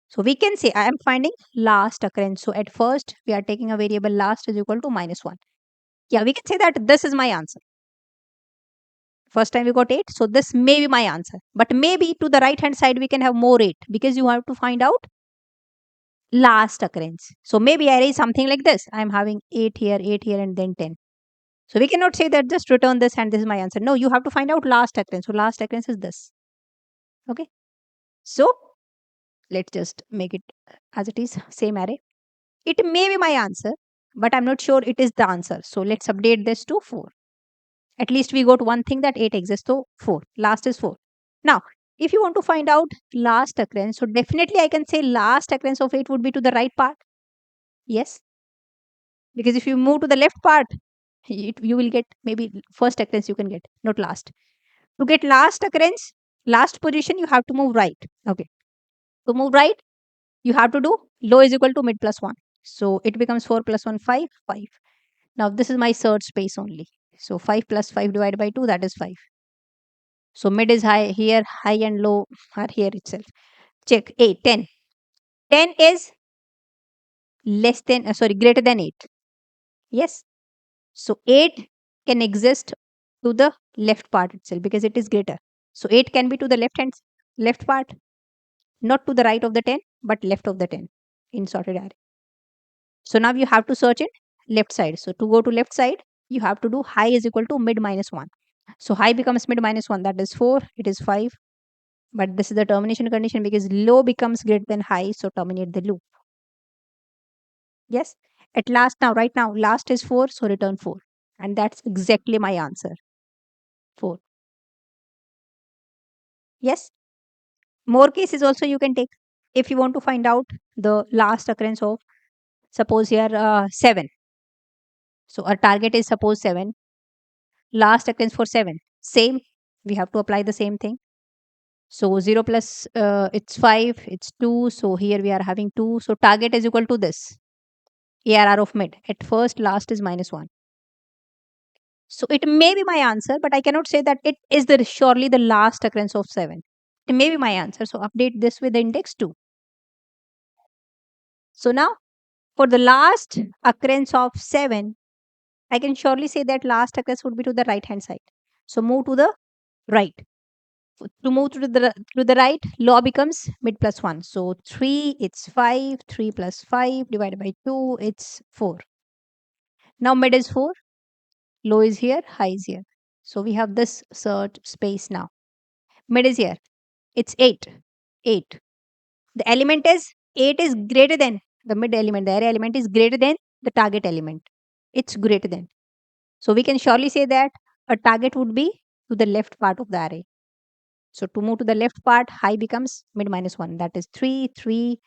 So we can say I am finding last occurrence. So at first, we are taking a variable last is equal to minus 1. Yeah, we can say that this is my answer. First time we got 8. So this may be my answer. But maybe to the right hand side, we can have more 8 because you have to find out last occurrence. So maybe array is something like this. I'm having 8 here, and then 10. So we cannot say that just return this and this is my answer. No, you have to find out last occurrence. So last occurrence is this. Okay. So let's just make it as it is, same array. It may be my answer, but I'm not sure it is the answer. So let's update this to 4. At least we got one thing that 8 exists. So 4. Last is 4. Now, if you want to find out last occurrence, so definitely I can say last occurrence of 8 would be to the right part. Yes. Because if you move to the left part, you will get maybe first occurrence you can get, not last. To get last occurrence, last position, you have to move right. Okay. To move right, you have to do low is equal to mid plus 1. So it becomes 4 plus 1, 5, 5. Now this is my search space only. So 5 plus 5 divided by 2, that is 5. So mid is high here, high and low are here itself. Check 8, 10. 10 is less than, greater than 8. Yes. So 8 can exist to the left part itself because it is greater. So 8 can be to the left part, not to the right of the 10, but left of the 10 in sorted array. So now you have to search it left side. So to go to left side, you have to do high is equal to mid minus 1. So high becomes mid minus 1, that is 4, it is 5. But this is the termination condition because low becomes greater than high, so terminate the loop. Yes. At last now, right now, last is 4, so return 4. And that's exactly my answer. 4. Yes. More cases also you can take. If you want to find out the last occurrence of, suppose here 7. So our target is suppose 7. Last occurrence for 7. Same. We have to apply the same thing. So 0 plus it's 5, it's 2. So here we are having 2. So target is equal to this. ARR of mid. At first, last is -1. So it may be my answer, but I cannot say that it is the surely the last occurrence of 7. It may be my answer. So update this with the index 2. So now for the last occurrence of 7, I can surely say that last occurrence would be to the right hand side. So move to the right. To move to the right, law becomes mid plus 1. So 3, it's 5. 3 plus 5 divided by 2, it's 4. Now mid is 4. Low is here, high is here. So we have this search space now. Mid is here. It's 8. 8. The element is 8 is greater than the mid element. The array element is greater than the target element. It's greater than. So we can surely say that a target would be to the left part of the array. So to move to the left part, high becomes mid minus 1. That is 3. 3.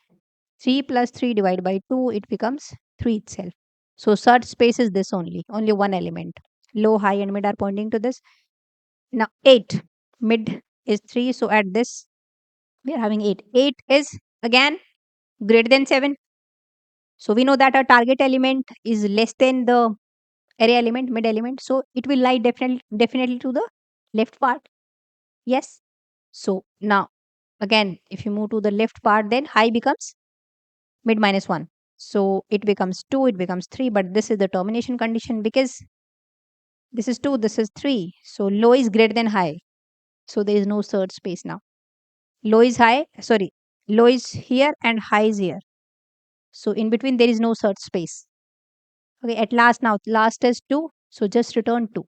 3 plus 3 divided by 2, it becomes 3 itself. So search space is this only one element. Low, high and mid are pointing to this. Now 8, mid is 3. So at this, we are having 8. 8 is again greater than 7. So we know that our target element is less than the array element, mid element. So it will lie definitely to the left part. Yes. So now again, if you move to the left part, then high becomes mid minus 1. So it becomes 2, it becomes 3. But this is the termination condition because this is 2, this is 3. So low is greater than high. So there is no search space now. Low is high, sorry, low is here and high is here. So in between there is no search space. Okay, at last now, last is 2. So just return 2.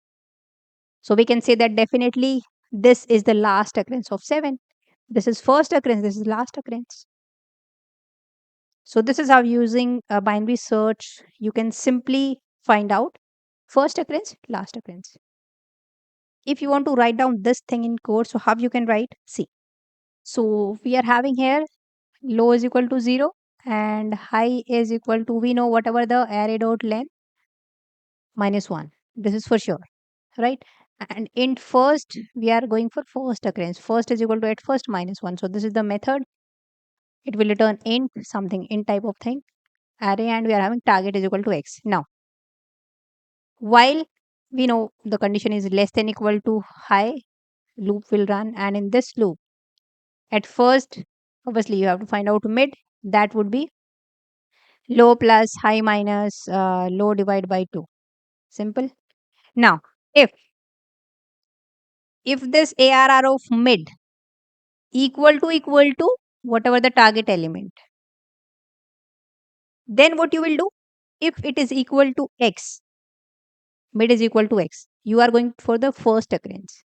So we can say that definitely this is the last occurrence of 7. This is first occurrence, this is last occurrence. So this is how using a binary search, you can simply find out first occurrence, last occurrence. If you want to write down this thing in code, so how you can write? See. So we are having here low is equal to 0 and high is equal to, we know whatever the array dot length minus 1. This is for sure, right? And in first, we are going for first occurrence. First is equal to at first minus 1. So this is the method. It will return int, something int type of thing, array, and we are having target is equal to x. Now, while we know the condition is less than equal to high, loop will run, and in this loop, at first, obviously you have to find out mid. That would be low plus high minus low divided by 2. Simple. Now, if this ARR of mid equal to whatever the target element, then what you will do? If it is equal to x, mid is equal to x, you are going for the first occurrence.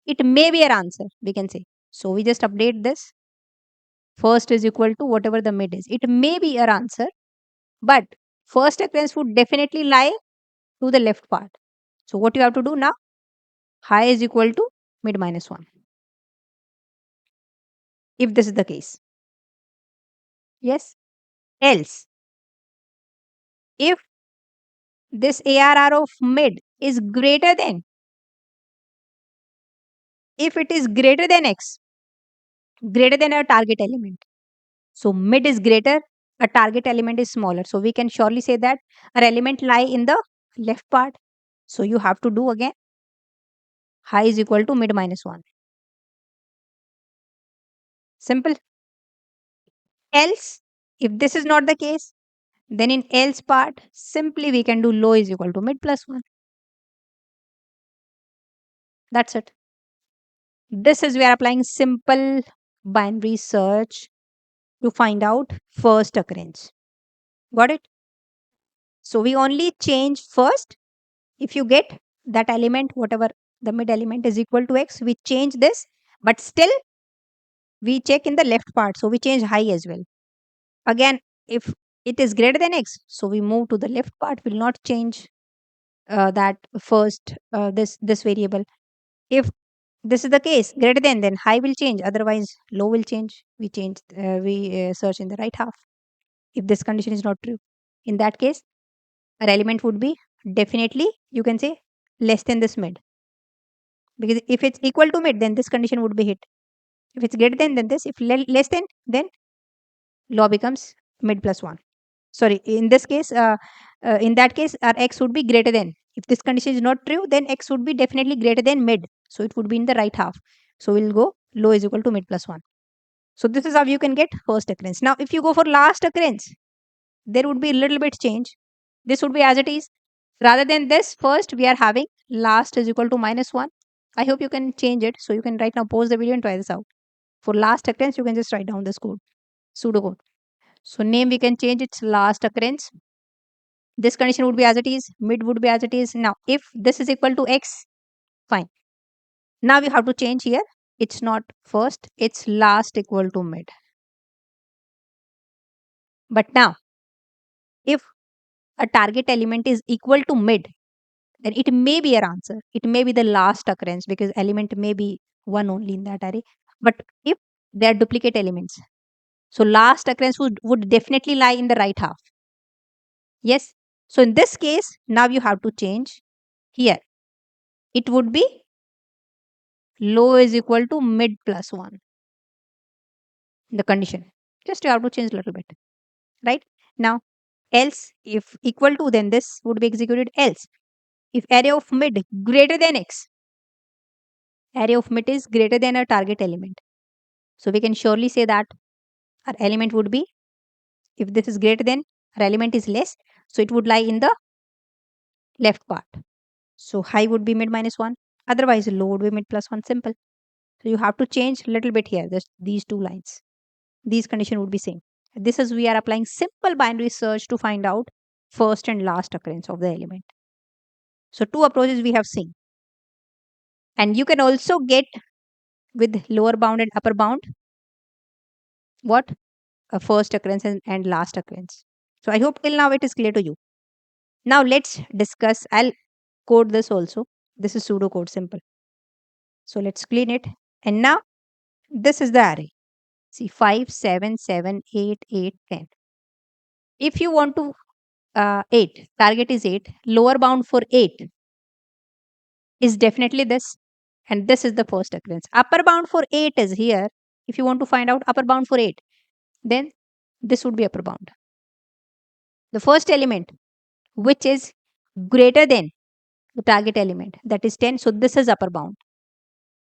It may be our answer, we can say. So we just update this. First is equal to whatever the mid is. It may be our answer, but first occurrence would definitely lie to the left part. So what you have to do now? High is equal to mid minus 1. If this is the case. Yes. Else, if this ARR of mid is greater than, if it is greater than x, greater than our target element. So mid is greater, a target element is smaller. So we can surely say that our element lie in the left part. So you have to do again high is equal to mid minus 1. Simple. Else, if this is not the case, then in else part, simply we can do low is equal to mid plus 1. That's it. This is we are applying simple binary search to find out first occurrence. Got it? So we only change first. If you get that element, whatever the mid element is equal to x, we change this, but still we check in the left part. So we change high as well. Again, if it is greater than x, so we move to the left part, will not change that first this variable. If this is the case, greater than, then high will change, otherwise low will change. We search in the right half. If this condition is not true, in that case our element would be definitely, you can say, less than this mid, because if it's equal to mid, then this condition would be hit. If it's greater than this, if less than, then law becomes mid plus 1. Sorry, in this case, in that case our x would be greater than. If this condition is not true, then x would be definitely greater than mid, so it would be in the right half. So we'll go low is equal to mid plus 1. So this is how you can get first occurrence. Now if you go for last occurrence, there would be a little bit change. This would be as it is. Rather than this first, we are having last is equal to minus 1. I hope you can change it. So you can right now pause the video and try this out. For last occurrence, you can just write down this code, pseudocode. So name we can change its last occurrence. This condition would be as it is, mid would be as it is. Now if this is equal to x, fine. Now we have to change here. It's not first, it's last equal to mid. But now if a target element is equal to mid, then it may be your answer. It may be the last occurrence because element may be one only in that array. But if they are duplicate elements, so last occurrence would definitely lie in the right half. Yes. So in this case, now you have to change here. It would be low is equal to mid plus 1. The condition. Just you have to change a little bit. Right? Now, else if equal to, then this would be executed else. If array of mid greater than x, array of mid is greater than a target element. So we can surely say that our element would be, if this is greater than, our element is less, so it would lie in the left part. So high would be mid minus 1, otherwise low would be mid plus 1, simple. So you have to change a little bit here, just these two lines. These condition would be same. This is, we are applying simple binary search to find out first and last occurrence of the element. So two approaches we have seen. And you can also get with lower bound and upper bound what? A first occurrence and last occurrence. So I hope till now it is clear to you. Now let's discuss. I'll code this also. This is pseudocode, simple. So let's clean it. And now this is the array. See, 5, 7, 7, 8, 8, 10. If you want to 8, target is 8, lower bound for 8 is definitely this. And this is the first occurrence. Upper bound for 8 is here. If you want to find out upper bound for 8, then this would be upper bound. The first element which is greater than the target element, that is 10. So this is upper bound.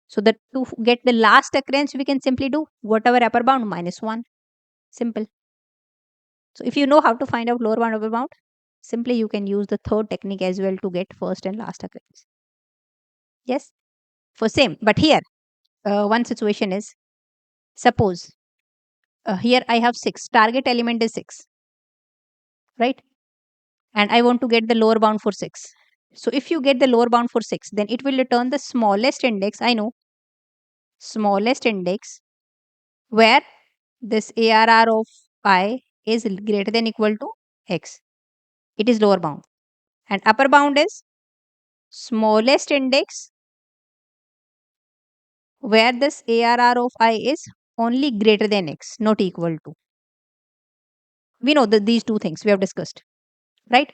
So that to get the last occurrence, we can simply do whatever upper bound minus 1. Simple. So if you know how to find out lower bound, upper bound, simply you can use the third technique as well to get first and last occurrence. Yes, for same. But here, one situation is, suppose here I have 6. Target element is 6. Right? And I want to get the lower bound for 6. So if you get the lower bound for 6, then it will return the smallest index. I know, smallest index where this ARR of I is greater than equal to x. It is lower bound. And upper bound is smallest index where this ARR of I is only greater than x, not equal to. We know that these two things we have discussed, right?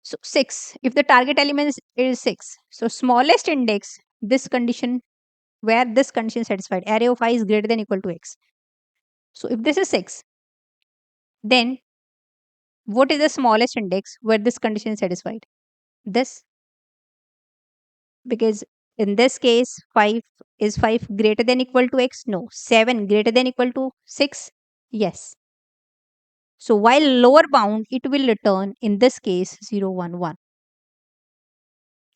So 6, if the target element is 6, so smallest index, this condition, where this condition is satisfied, array of I is greater than equal to x. So if this is 6, then what is the smallest index where this condition is satisfied? This. Because in this case, 5 is 5 greater than equal to x? No. 7 greater than equal to 6? Yes. So while lower bound, it will return in this case 0, 1, 1.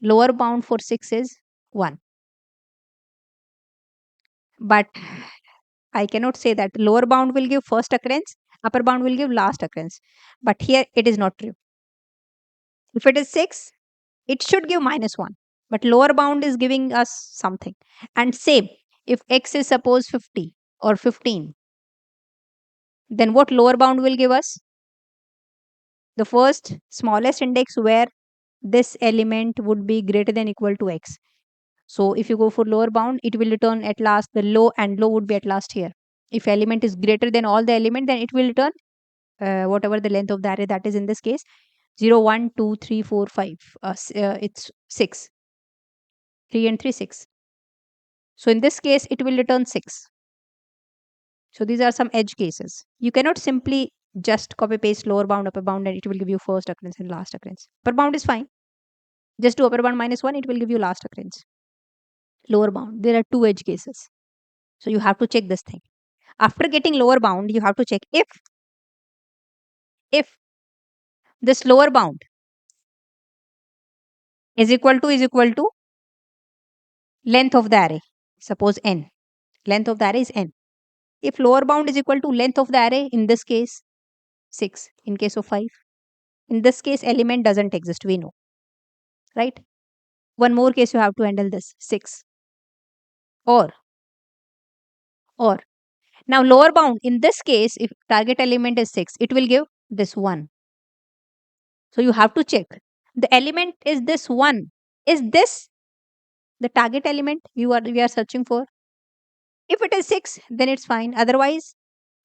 Lower bound for 6 is 1. But I cannot say that lower bound will give first occurrence, upper bound will give last occurrence. But here it is not true. If it is 6, it should give minus 1. But lower bound is giving us something. And same, if x is suppose 50 or 15, then what lower bound will give us? The first smallest index where this element would be greater than equal to x. So if you go for lower bound, it will return at last the low, and low would be at last here. If element is greater than all the element, then it will return whatever the length of the array, that is in this case 0, 1, 2, 3, 4, 5. It's 6. 3 and 3, 6. So in this case, it will return 6. So these are some edge cases. You cannot simply just copy paste lower bound, upper bound, and it will give you first occurrence and last occurrence. Upper bound is fine. Just do upper bound minus 1, it will give you last occurrence. Lower bound, there are two edge cases. So you have to check this thing. After getting lower bound, you have to check if this lower bound is equal to length of the array. Suppose n. Length of the array is n. If lower bound is equal to length of the array, in this case 6, in case of 5. In this case, element doesn't exist, we know. Right? One more case you have to handle this, 6. Or now lower bound, in this case, if target element is 6, it will give this 1. So you have to check. The element is this 1. Is this the target element we are searching for? If it is 6, then it's fine. Otherwise,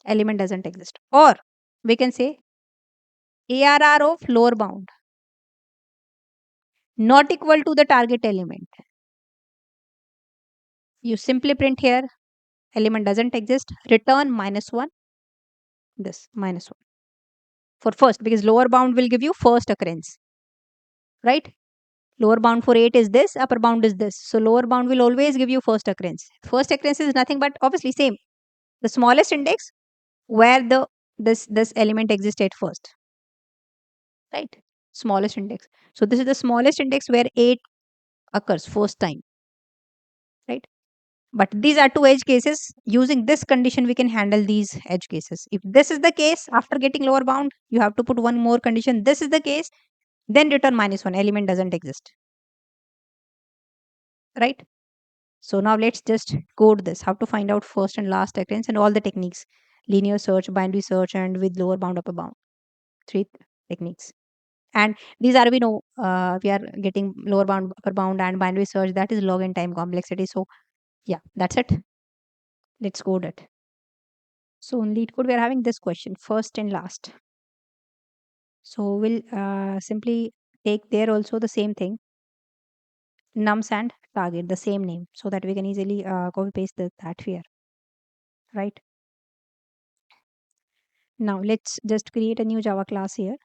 element doesn't exist. Or we can say ARR of lower bound not equal to the target element. You simply print here, element doesn't exist, return -1, this -1 for first, because lower bound will give you first occurrence, right? Lower bound for 8 is this, upper bound is this. So lower bound will always give you first occurrence. First occurrence is nothing but obviously same. The smallest index where this element exists at first. Right? Smallest index. So this is the smallest index where 8 occurs first time. Right? But these are two edge cases. Using this condition, we can handle these edge cases. If this is the case, after getting lower bound, you have to put one more condition. This is the case, then return -1. Element doesn't exist. Right? So now let's just code this. How to find out first and last occurrence and all the techniques. Linear search, binary search, and with lower bound, upper bound. 3 techniques. And these are, we know, we are getting lower bound, upper bound, and binary search. That is log and time complexity. So yeah, that's it. Let's code it. So in lead code, we are having this question, first and last. So we'll simply take there also the same thing, nums and target, the same name, so that we can easily copy paste that here, right? Now let's just create a new Java class here.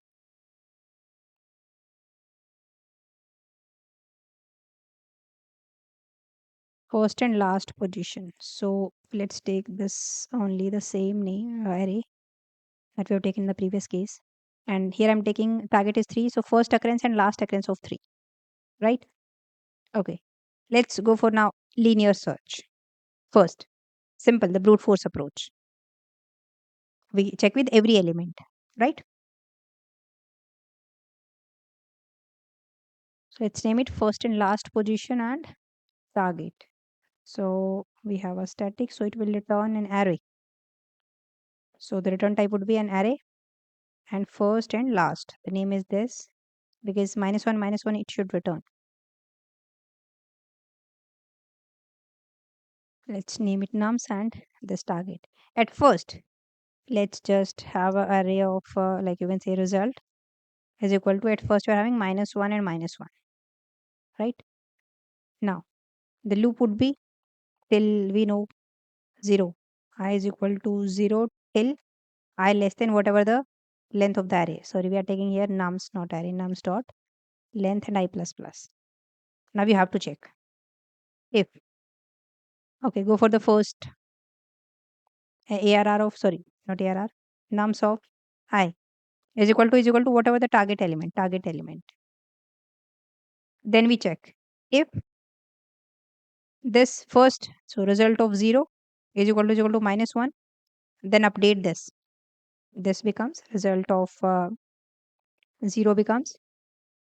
First and last position. So let's take this only the same name array that we have taken in the previous case. And here I'm taking target is 3. So first occurrence and last occurrence of 3, right? Okay. Let's go for now linear search. First, simple, the brute force approach. We check with every element, right? So let's name it first and last position and target. So we have a static, so it will return an array. So the return type would be an array, and first and last, the name is this, because -1 it should return. Let's name it nums and this target. At first, let's just have an array of like you can say result is equal to, at first we're having -1 and -1, right? Now the loop would be till we know 0. I is equal to 0 till I less than whatever the length of the array. Sorry, we are taking here nums, not array, nums dot length and I plus plus. Now we have to check if, okay, go for the first ARR of, sorry, not ARR, nums of I is equal to whatever the target element. Then we check if this first, so result of 0 is equal to -1, then update this. This becomes result of 0 becomes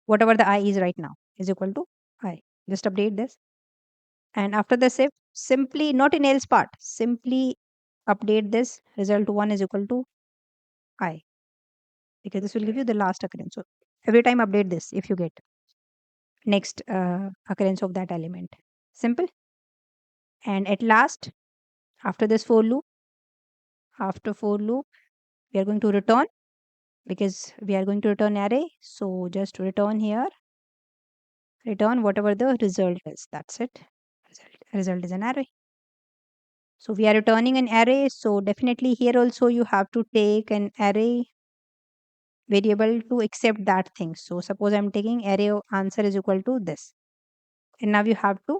whatever the I is right now is equal to I. Just update this. And after this, if simply, not in else part, simply update this result 1 is equal to I, because this will give you the last occurrence. So every time update this if you get. next occurrence of that element. Simple. And at last, after this for loop, after for loop, we are going to return, because we are going to return array. So just return here, return whatever the result is. That's it. Result is an array. So we are returning an array. So definitely here also you have to take an array variable to accept that thing. So suppose I'm taking array of answer is equal to this. And now you have to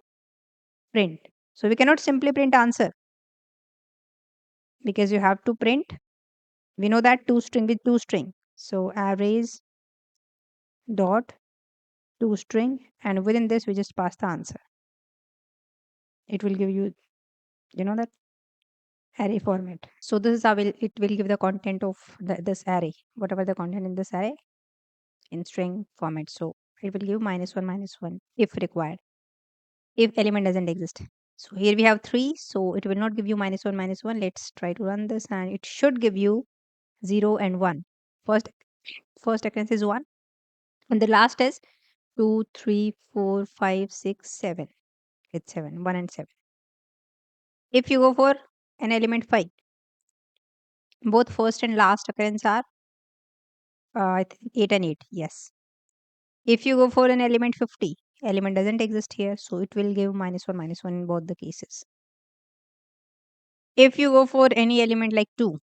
print. So we cannot simply print answer, because you have to print. We know that two string with two string. So arrays dot two string, and within this we just pass the answer. It will give you, that array format. So this is how it will give the content of this array, whatever the content in this array in string format. So it will give -1 if required, if element doesn't exist. So here we have 3, so it will not give you -1. Let's try to run this, and it should give you 0 and 1. First occurrence is 1, and the last is 2, 3, 4, 5, 6, 7. It's 7, 1 and 7. If you go for an element 5, both first and last occurrence are I think 8 and 8. Yes. If you go for an element 50, element doesn't exist here, so it will give -1 in both the cases. If you go for any element like 2,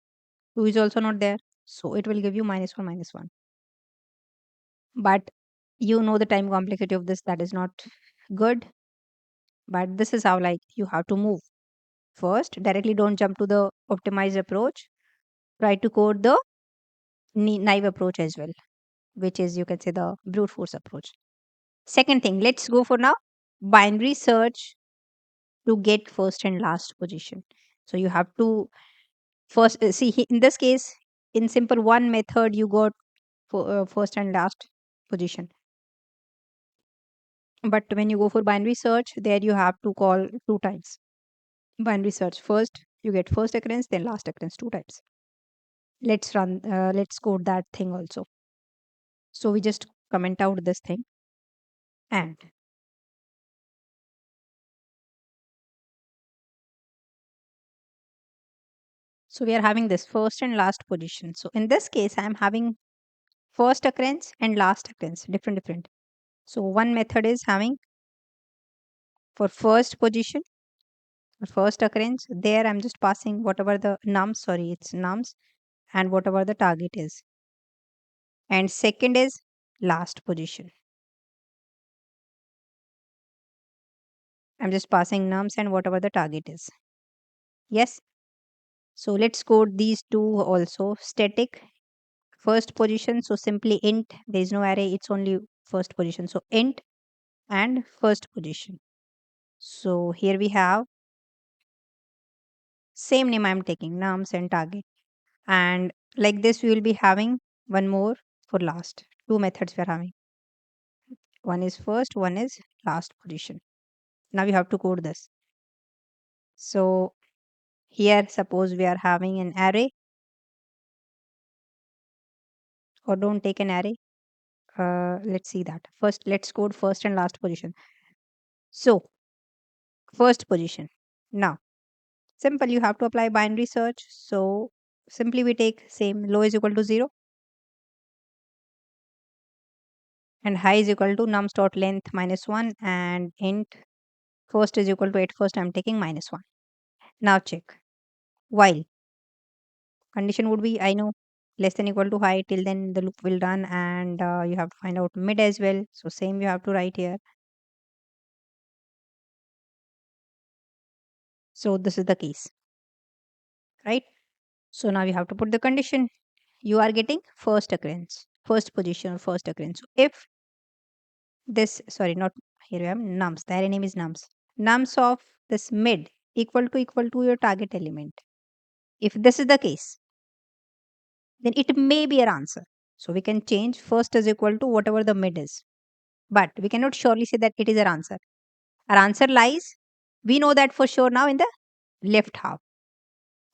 2 is also not there, so it will give you -1. But you know the time complexity of this, that is not good. But this is how, like, you have to move. First, directly don't jump to the optimized approach. Try to code the naive approach as well, which is, you can say, the brute force approach. Second thing, let's go for now binary search to get first and last position. So you have to first in this case, in simple one method, you got first and last position. But when you go for binary search, there you have to call 2 times. Binary search, first you get first occurrence, then last occurrence 2 times. Let's code that thing also. So we just comment out this thing, and so we are having this first and last position. So in this case, I am having first occurrence and last occurrence, different. So one method is having for first position, first occurrence, there I'm just passing whatever the nums, and whatever the target is. And second is last position. I'm just passing nums and whatever the target is. Yes. So let's code these two also. Static first position. So simply int, there is no array, it's only first position. So int and first position. So here we have same name I'm taking, nums and target. And like this, we will be having one more for last. Two methods we are having. One is first, one is last position. Now you have to code this. So here, suppose we are having an array, or don't take an array. Let's see that. First, let's code first and last position. So first position. Now, simple, you have to apply binary search. So simply we take same low is equal to 0 and high is equal to nums dot length -1 and int first is equal to, at first I'm taking -1. Now check. While condition would be, I know, less than equal to high, till then the loop will run, and you have to find out mid as well. So same you have to write here. So this is the case, right? So now you have to put the condition. You are getting first occurrence, first position or first occurrence. So if this, sorry, not here we have nums. The array name is nums. Nums of this mid equal to your target element. If this is the case, then it may be our answer. So we can change first is equal to whatever the mid is. But we cannot surely say that it is our answer. Our answer lies, we know that for sure now, in the left half.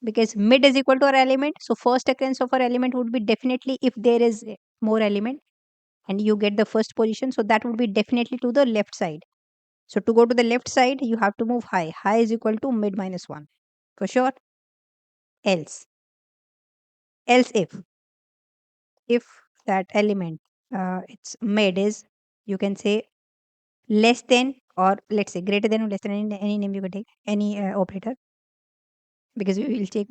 Because mid is equal to our element. So first occurrence of our element would be definitely if there is more element. and you get the first position, so that would be definitely to the left side. So to go to the left side, you have to move high. High is equal to mid minus 1 for sure. Else if that element, its mid is, you can say, less than, or let's say greater than or less than, any name you can take, any operator, because we will check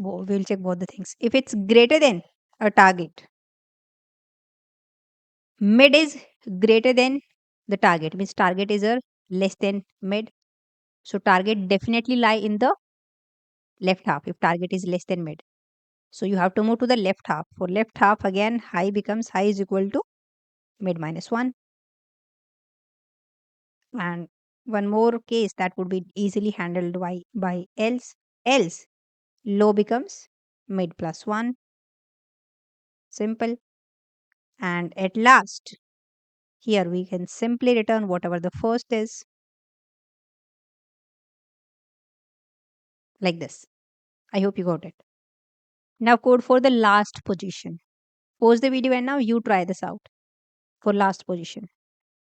both the things. If it's greater than a target, mid is greater than the target, means target is a less than mid. So target definitely lie in the left half if target is less than mid. So you have to move to the left half. For left half, again, high becomes, high is equal to mid minus 1. And one more case that would be easily handled by else low becomes mid plus 1. Simple. And at last, here we can simply return whatever the first is, like this. I hope you got it. Now code for the last position. Pause the video and now you try this out for last position.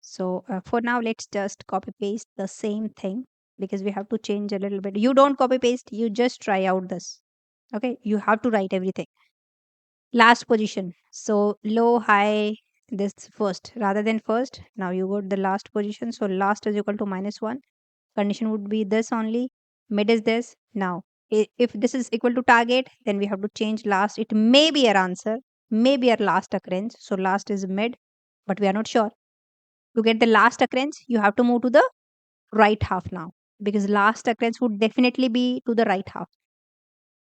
So for now, let's just copy paste the same thing, because we have to change a little bit. You don't copy paste, you just try out this. Okay, you have to write everything. Last position. So low, high, this first rather than first. Now you got the last position. So last is equal to minus 1. Condition would be this only. Mid is this. Now, if this is equal to target, then we have to change last. It may be our answer, may be our last occurrence. So last is mid, but we are not sure. To get the last occurrence, you have to move to the right half now, because last occurrence would definitely be to the right half.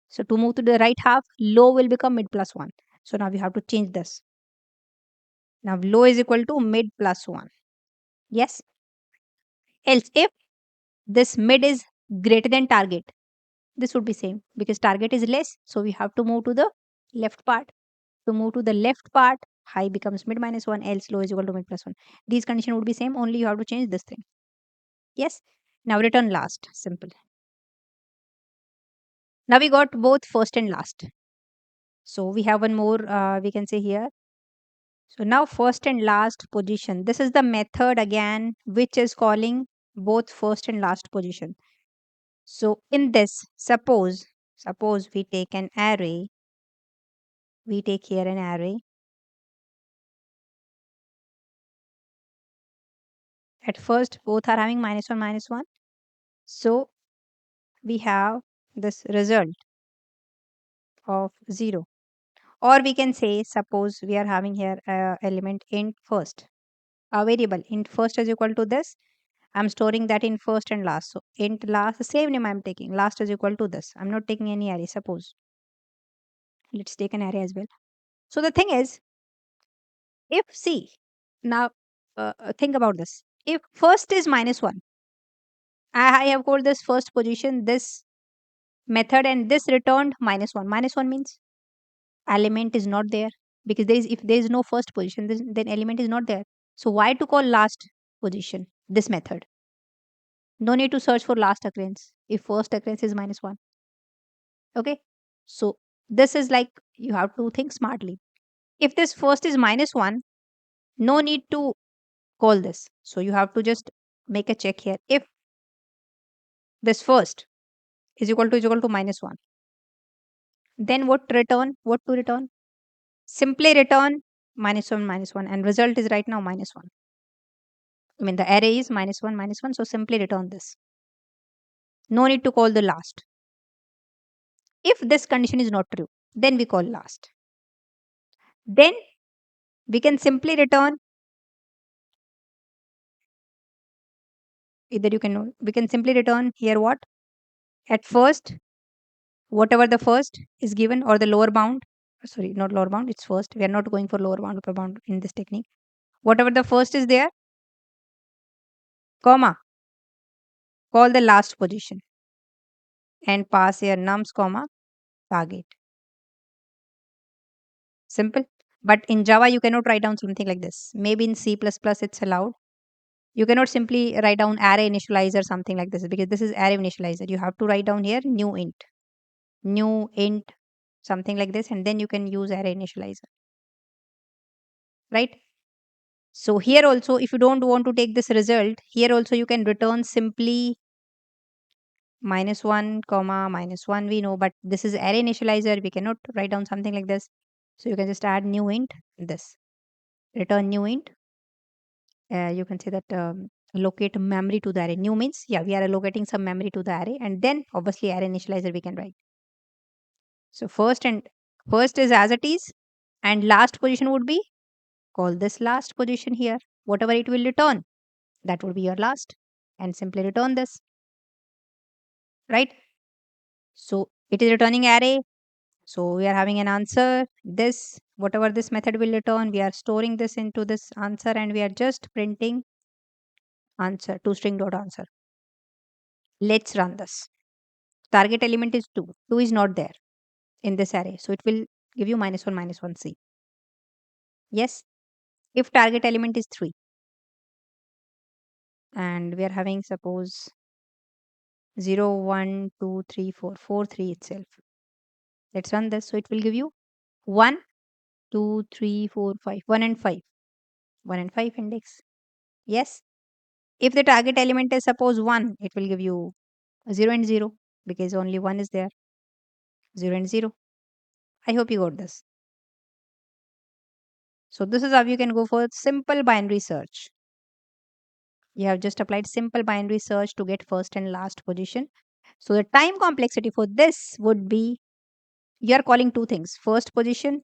So to move to the right half, low will become mid plus 1. So now we have to change this. Now low is equal to mid plus 1. Yes. Else if this mid is greater than target, this would be same, because target is less. So we have to move to the left part. To move to the left part, high becomes mid minus 1, else low is equal to mid plus 1. These condition would be same, only you have to change this thing. Yes. Now return last. Simple. Now we got both first and last. So we have one more, we can say here. So now first and last position. This is the method again, which is calling both first and last position. So in this, suppose we take an array. We take here an array. At first, both are having minus 1, minus 1. So we have this result of 0. Or we can say, suppose we are having here element int first. A variable int first is equal to this. I'm storing that in first and last. So int last, the same name I'm taking. Last is equal to this. I'm not taking any array. Suppose. Let's take an array as well. So the thing is, if see, now think about this. If first is minus 1, I have called this first position, this method, and this returned minus 1. Minus 1 means element is not there, because if there is no first position, then element is not there. So why to call last position this method? No need to search for last occurrence if first occurrence is minus 1. Okay. So this is like, you have to think smartly. If this first is minus 1, no need to call this. So you have to just make a check here. If this first is equal to minus 1, then what to return? Simply return minus 1, and result is right now minus 1. I mean, the array is minus 1. So simply return this. No need to call the last. If this condition is not true, then we call last. Then we can simply return, we can simply return here what? At first, whatever the first is given, or the lower bound, sorry, not lower bound, it's first. We are not going for lower bound, upper bound in this technique. Whatever the first is there, comma, call the last position and pass here nums, comma, target. Simple. But in Java, you cannot write down something like this. Maybe in C++ it's allowed. You cannot simply write down array initializer, something like this, because this is array initializer. You have to write down here new int, something like this, and then you can use array initializer. Right? So here also, if you don't want to take this result, here also you can return simply -1 comma -1, we know, but this is array initializer, we cannot write down something like this. So you can just add new int, this return new int. You can say that allocate memory to the array. New means, yeah, we are allocating some memory to the array, and then obviously array initializer we can write. So first is as it is, and last position would be, call this last position here. Whatever it will return, that would be your last, and simply return this, right? So it is returning array. So we are having an answer. This, whatever this method will return, we are storing this into this answer, and we are just printing answer, toString dot answer. Let's run this. Target element is 2. 2 is not there in this array. So it will give you -1 -1 C. Yes. If target element is 3, and we are having suppose 0 1 2 3 4 4 3 itself. Let's run this. So it will give you 1 2 3 4 5 1 and 5. 1 and 5 index. Yes. If the target element is suppose 1, it will give you 0 and 0, because only 1 is there. 0 and 0. I hope you got this. So this is how you can go for simple binary search. You have just applied simple binary search to get first and last position. So the time complexity for this would be, you are calling two things, first position,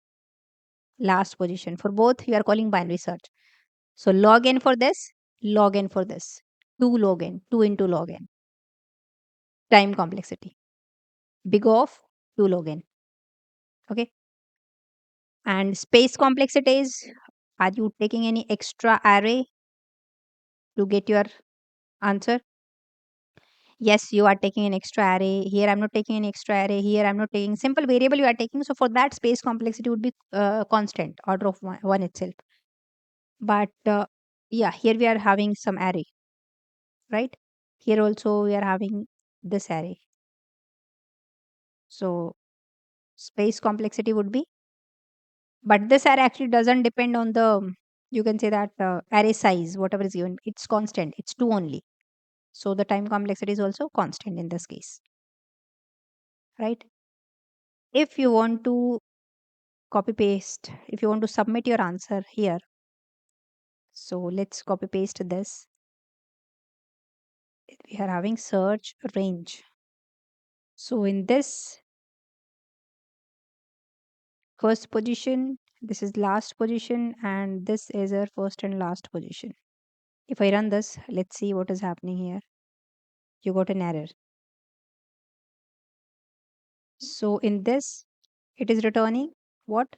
last position. For both, you are calling binary search. So log n for this, log n for this. 2 log n, 2 into log n. Time complexity. Big of 2 log n. Okay. And space complexity is, are you taking any extra array to get your answer? Yes, you are taking an extra array. Here I'm not taking an extra array. Here I'm not taking simple variable you are taking. So for that, space complexity would be constant, order of one itself. But yeah, here we are having some array, right? Here also we are having this array. So space complexity would be, but this array actually doesn't depend on the, you can say that array size, whatever is given, it's constant. It's 2 only. So the time complexity is also constant in this case, right? If you want to copy paste, if you want to submit your answer here, so let's copy paste this. We are having search range. So in this first position, this is last position, and this is our first and last position. If I run this, let's see what is happening here. You got an error. So in this, it is returning what?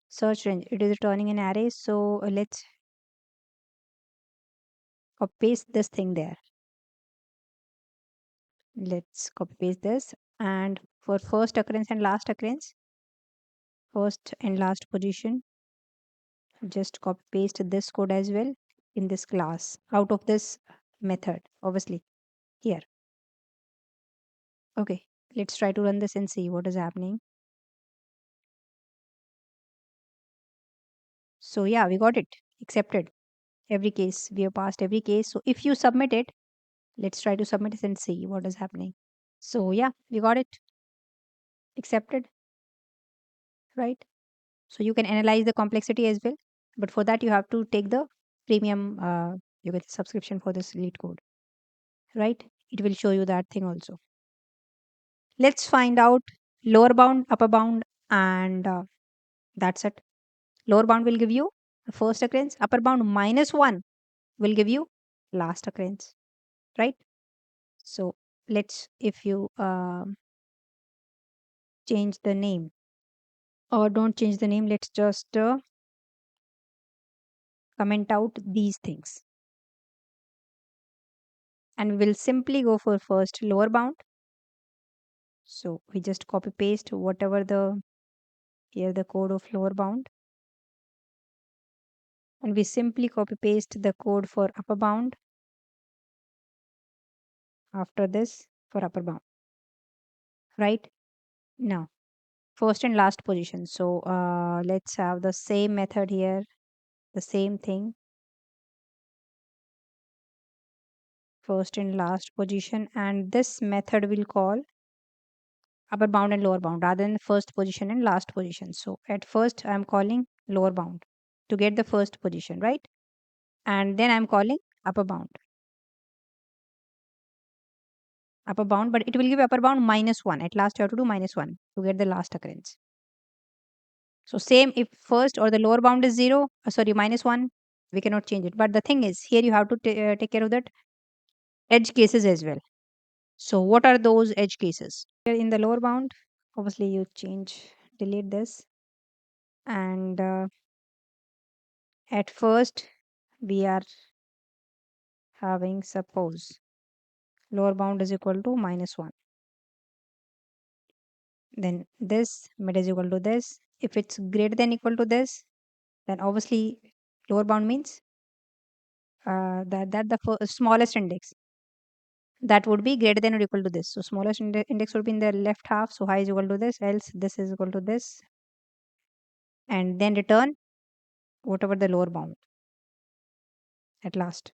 Search range. It is returning an array. So let's copy paste this thing there. Let's copy paste this. And for first occurrence and last occurrence, first and last position, just copy paste this code as well in this class out of this method, obviously here. Okay, let's try to run this and see what is happening. So yeah, we got it accepted. Every case we have passed every case. So if you submit it, let's try to submit it and see what is happening. So yeah, we got it accepted, right? So you can analyze the complexity as well, but for that you have to take the premium you get subscription for this lead code, right? It will show you that thing also. Let's find out lower bound, upper bound, and that's it. Lower bound will give you the first occurrence, upper bound -1 will give you last occurrence, right? So let's, if you change the name, or don't change the name, let's just comment out these things, and we'll simply go for first lower bound. So we just copy paste whatever the, here the code of lower bound, and we simply copy paste the code for upper bound after this for upper bound, right? Now first and last position. So let's have the same method here, the same thing. first and last position, and this method will call upper bound and lower bound rather than first position and last position. So at first I'm calling lower bound to get the first position, right? And then I'm calling upper bound. Upper bound, but it will give upper bound -1. At last you have to do -1 to get the last occurrence. So same if first or the lower bound is 0, sorry, -1, we cannot change it. But the thing is, here you have to take care of that edge cases as well. So what are those edge cases? Here in the lower bound, obviously you delete this, and at first we are having, suppose, lower bound is equal to -1. Then this mid is equal to this. If it's greater than equal to this, then obviously lower bound means that the smallest index that would be greater than or equal to this. So smallest index would be in the left half. So high is equal to this, else this is equal to this, and then return whatever the lower bound at last.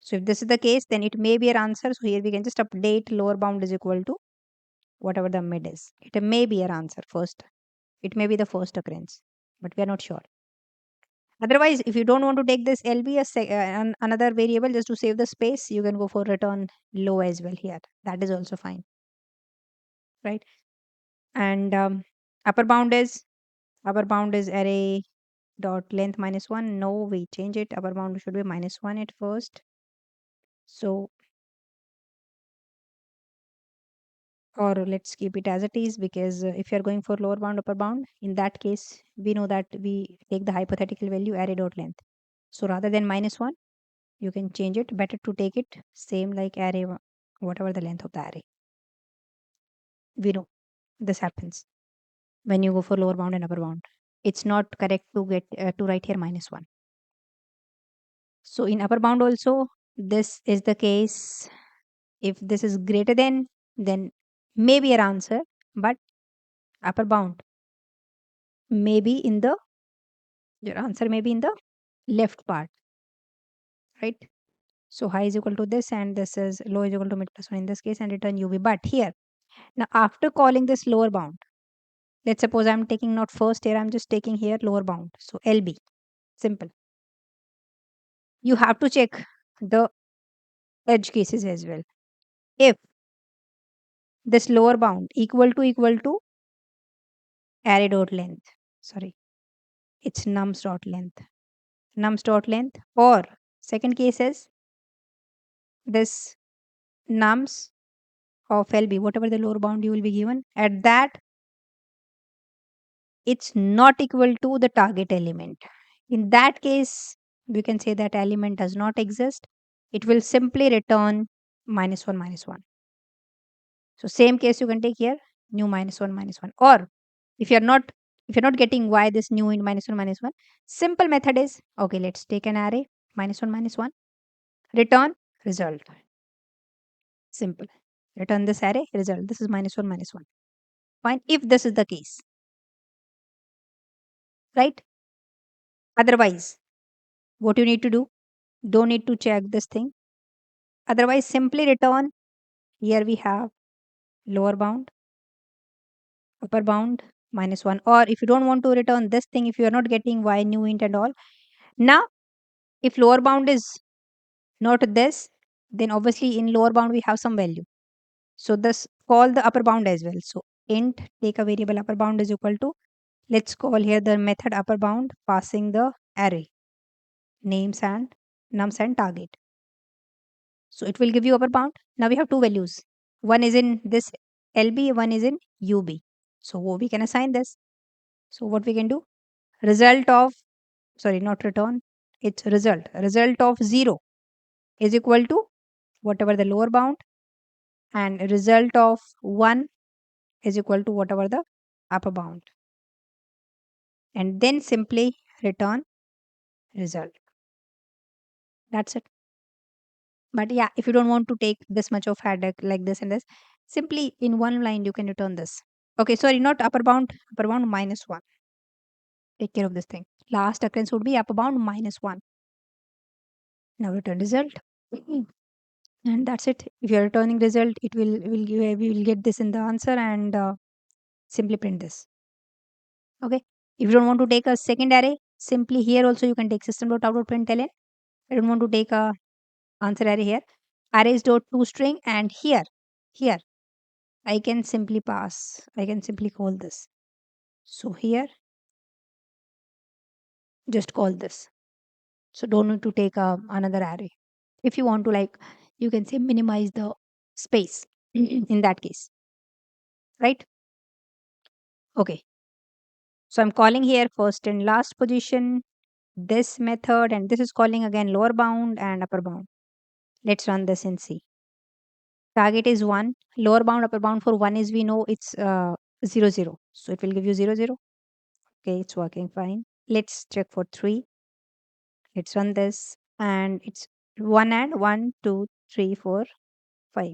So if this is the case, then it may be our answer. So here we can just update lower bound is equal to whatever the mid is. It may be our answer first. It may be the first occurrence, but we are not sure. Otherwise, if you don't want to take this LB as another variable just to save the space, you can go for return low as well here. That is also fine, right? And upper bound is array dot length -1. No, we change it. Upper bound should be -1 at first. So, or let's keep it as it is, because if you are going for lower bound, upper bound, in that case, we know that we take the hypothetical value array dot length. So rather than -1, you can change it. Better to take it same like array, whatever the length of the array. We know this happens when you go for lower bound and upper bound. It's not correct to get to write here -1. So in upper bound also, this is the case. If this is greater than, then maybe your answer, but upper bound may be in the, your answer may be in the left part, right? So high is equal to this, and this is low is equal to mid plus 1 in this case, and return UV. But here, now after calling this lower bound, let's suppose I'm taking not first here, I'm just taking here lower bound. So LB, simple. You have to check the edge cases as well. If this lower bound equal to array dot length, sorry, it's nums dot length, or second case is this nums of LB, whatever the lower bound you will be given, at that it's not equal to the target element. In that case, we can say that element does not exist. It will simply return -1. So same case you can take here, new -1. Or if you're not getting why this new in -1, simple method is, okay, let's take an array -1, return result. Simple. Return this array result. This is -1. Fine, if this is the case, right? Otherwise, what you need to do, don't need to check this thing. Otherwise, simply return, here we have lower bound, upper bound, -1. Or if you don't want to return this thing, if you are not getting y new int and all, now if lower bound is not this, then obviously in lower bound we have some value. So this call the upper bound as well. So int, take a variable upper bound is equal to, let's call here the method upper bound passing the array names and nums and target. So it will give you upper bound. Now we have two values. One is in this LB, one is in UB. So we can assign this. So what we can do? Result of, sorry, not return, it's result. Result of 0 is equal to whatever the lower bound, and result of 1 is equal to whatever the upper bound. And then simply return result. That's it. But yeah, if you don't want to take this much of headache like this and this, simply in one line you can return this. Okay, sorry, not upper bound -1. Take care of this thing. Last occurrence would be upper bound -1. Now return result. and that's it. If you're returning result, it will give, we will get this in the answer, and simply print this. Okay. If you don't want to take a second array, simply here also you can take system.out.println. I don't want to take a answer array here. Arrays dot to string, and here I can simply pass. I can simply call this. So here just call this. So don't need to take another array. If you want to, like, you can say minimize the space in that case, right? Okay. So I'm calling here first and last position, this method, and this is calling again lower bound and upper bound. Let's run this and see. Target is 1. Lower bound, upper bound for 1 is, we know it's 0, 0. So it will give you 0, 0. Okay, it's working fine. Let's check for 3. Let's run this. And it's 1 and 1, 2, 3, 4, 5.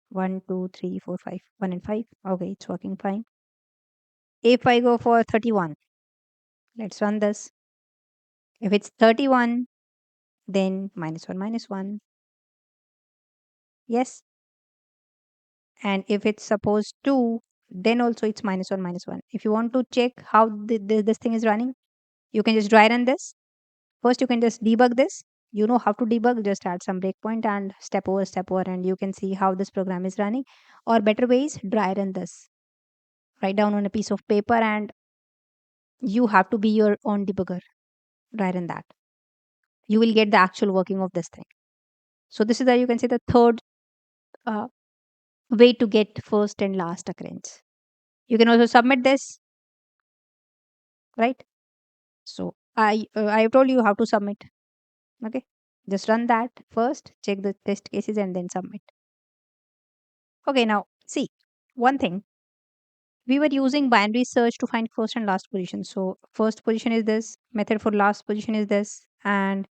1, 2, 3, 4, 5. 1 and 5. Okay, it's working fine. If I go for 31, let's run this. If it's 31, then -1, -1. Yes. And if it's suppose 2, then also it's -1, -1. If you want to check how this thing is running, you can just dry run this. First, you can just debug this. You know how to debug, just add some breakpoint and step over, and you can see how this program is running. Or better way is dry run this. Write down on a piece of paper, and you have to be your own debugger. Dry run that. You will get the actual working of this thing. So this is that you can say the third uh, way to get first and last occurrence. You can also submit this, right? So I have told you how to submit. Okay, just run that first, check the test cases, and then submit. Okay, now see one thing. We were using binary search to find first and last position. So first position is this, method for last position is this, and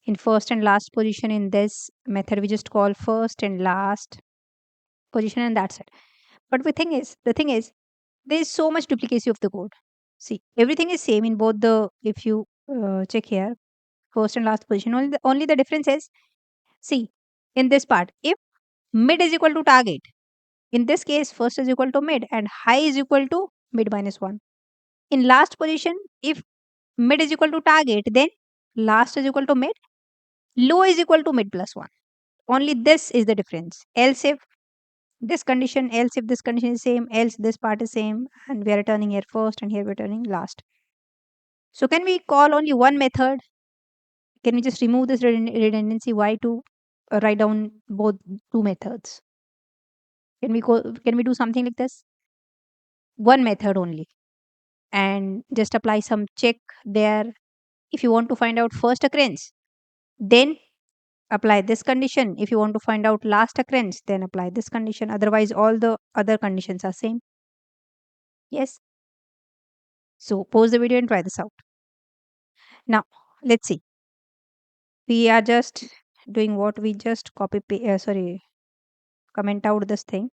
in first and last position in this method we just call first and last position, and that's it. But the thing is there is so much duplicacy of the code. See, everything is same in both the, if you check here, first and last position. Only the difference is, see, in this part, if mid is equal to target, in this case, first is equal to mid and high is equal to mid minus 1. In last position, if mid is equal to target, then last is equal to mid, low is equal to mid plus 1. Only this is the difference. Else if this condition is same, else this part is same, and we are returning here first and here we are returning last. So can we call only one method? Can we just remove this redundancy? Why to write down both two methods? Can we do something like this? One method only, and just apply some check there. If you want to find out first occurrence, then apply this condition. If you want to find out last occurrence, then apply this condition. Otherwise, all the other conditions are same. Yes. So pause the video and try this out. Now, let's see. We are just doing what we just comment out this thing.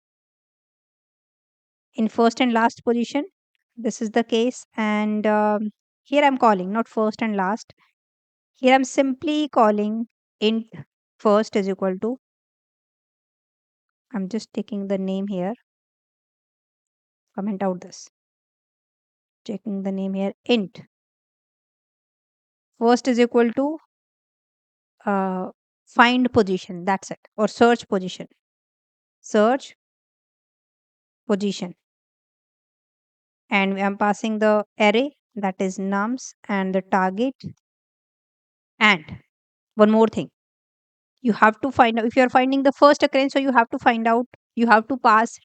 In first and last position, this is the case. And here I'm calling not first and last. Here I'm simply calling int first is equal to, I'm just taking the name here, comment out this, taking the name here, int first is equal to uh, find position, that's it, or search position, search position. And I'm passing the array, that is nums, and the target. And one more thing, you have to find out, if you are finding the first occurrence, so you have to find out, you have to pass,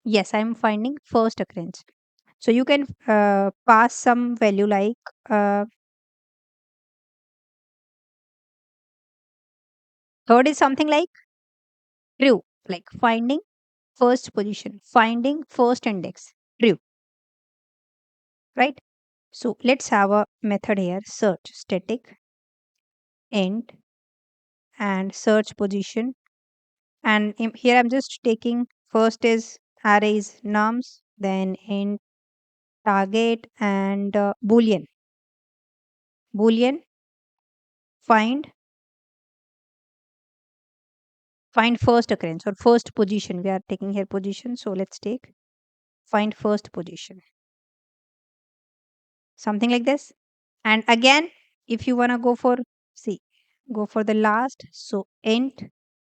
yes, I'm finding first occurrence. So you can pass some value like third is something like true, like finding first position, finding first index, true, right? So let's have a method here, search static int and search position. And here I'm just taking first is arrays nums, then int target, and boolean find Find first occurrence or first position. We are taking here position. So let's take find first position. Something like this. And again, if you want to go for, see, go for the last. So int,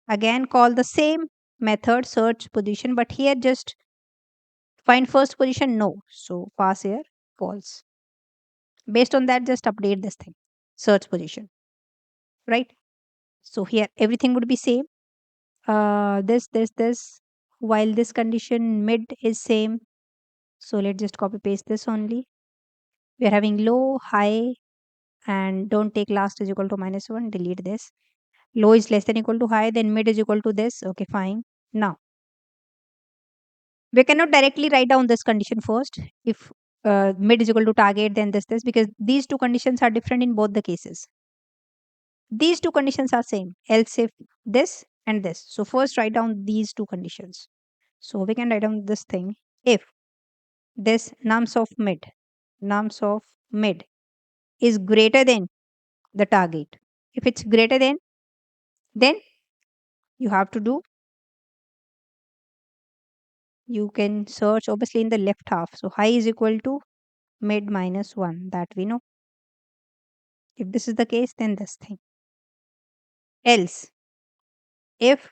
again call the same method search position, but here just find first position. No. So pass here false. Based on that, just update this thing, search position, right? So here everything would be same. This, while this condition mid is same. So let's just copy paste this only. We are having low, high, and don't take last is equal to -1. Delete this. Low is less than equal to high, then mid is equal to this. Okay, fine. Now we cannot directly write down this condition first. If mid is equal to target, then this, because these two conditions are different in both the cases. These two conditions are same. Else if this and this. So first write down these two conditions. So we can write down this thing. If this nums of mid is greater than the target. If it's greater than, then you have to do, you can search obviously in the left half. So high is equal to mid minus 1, that we know. If this is the case, then this thing. Else, if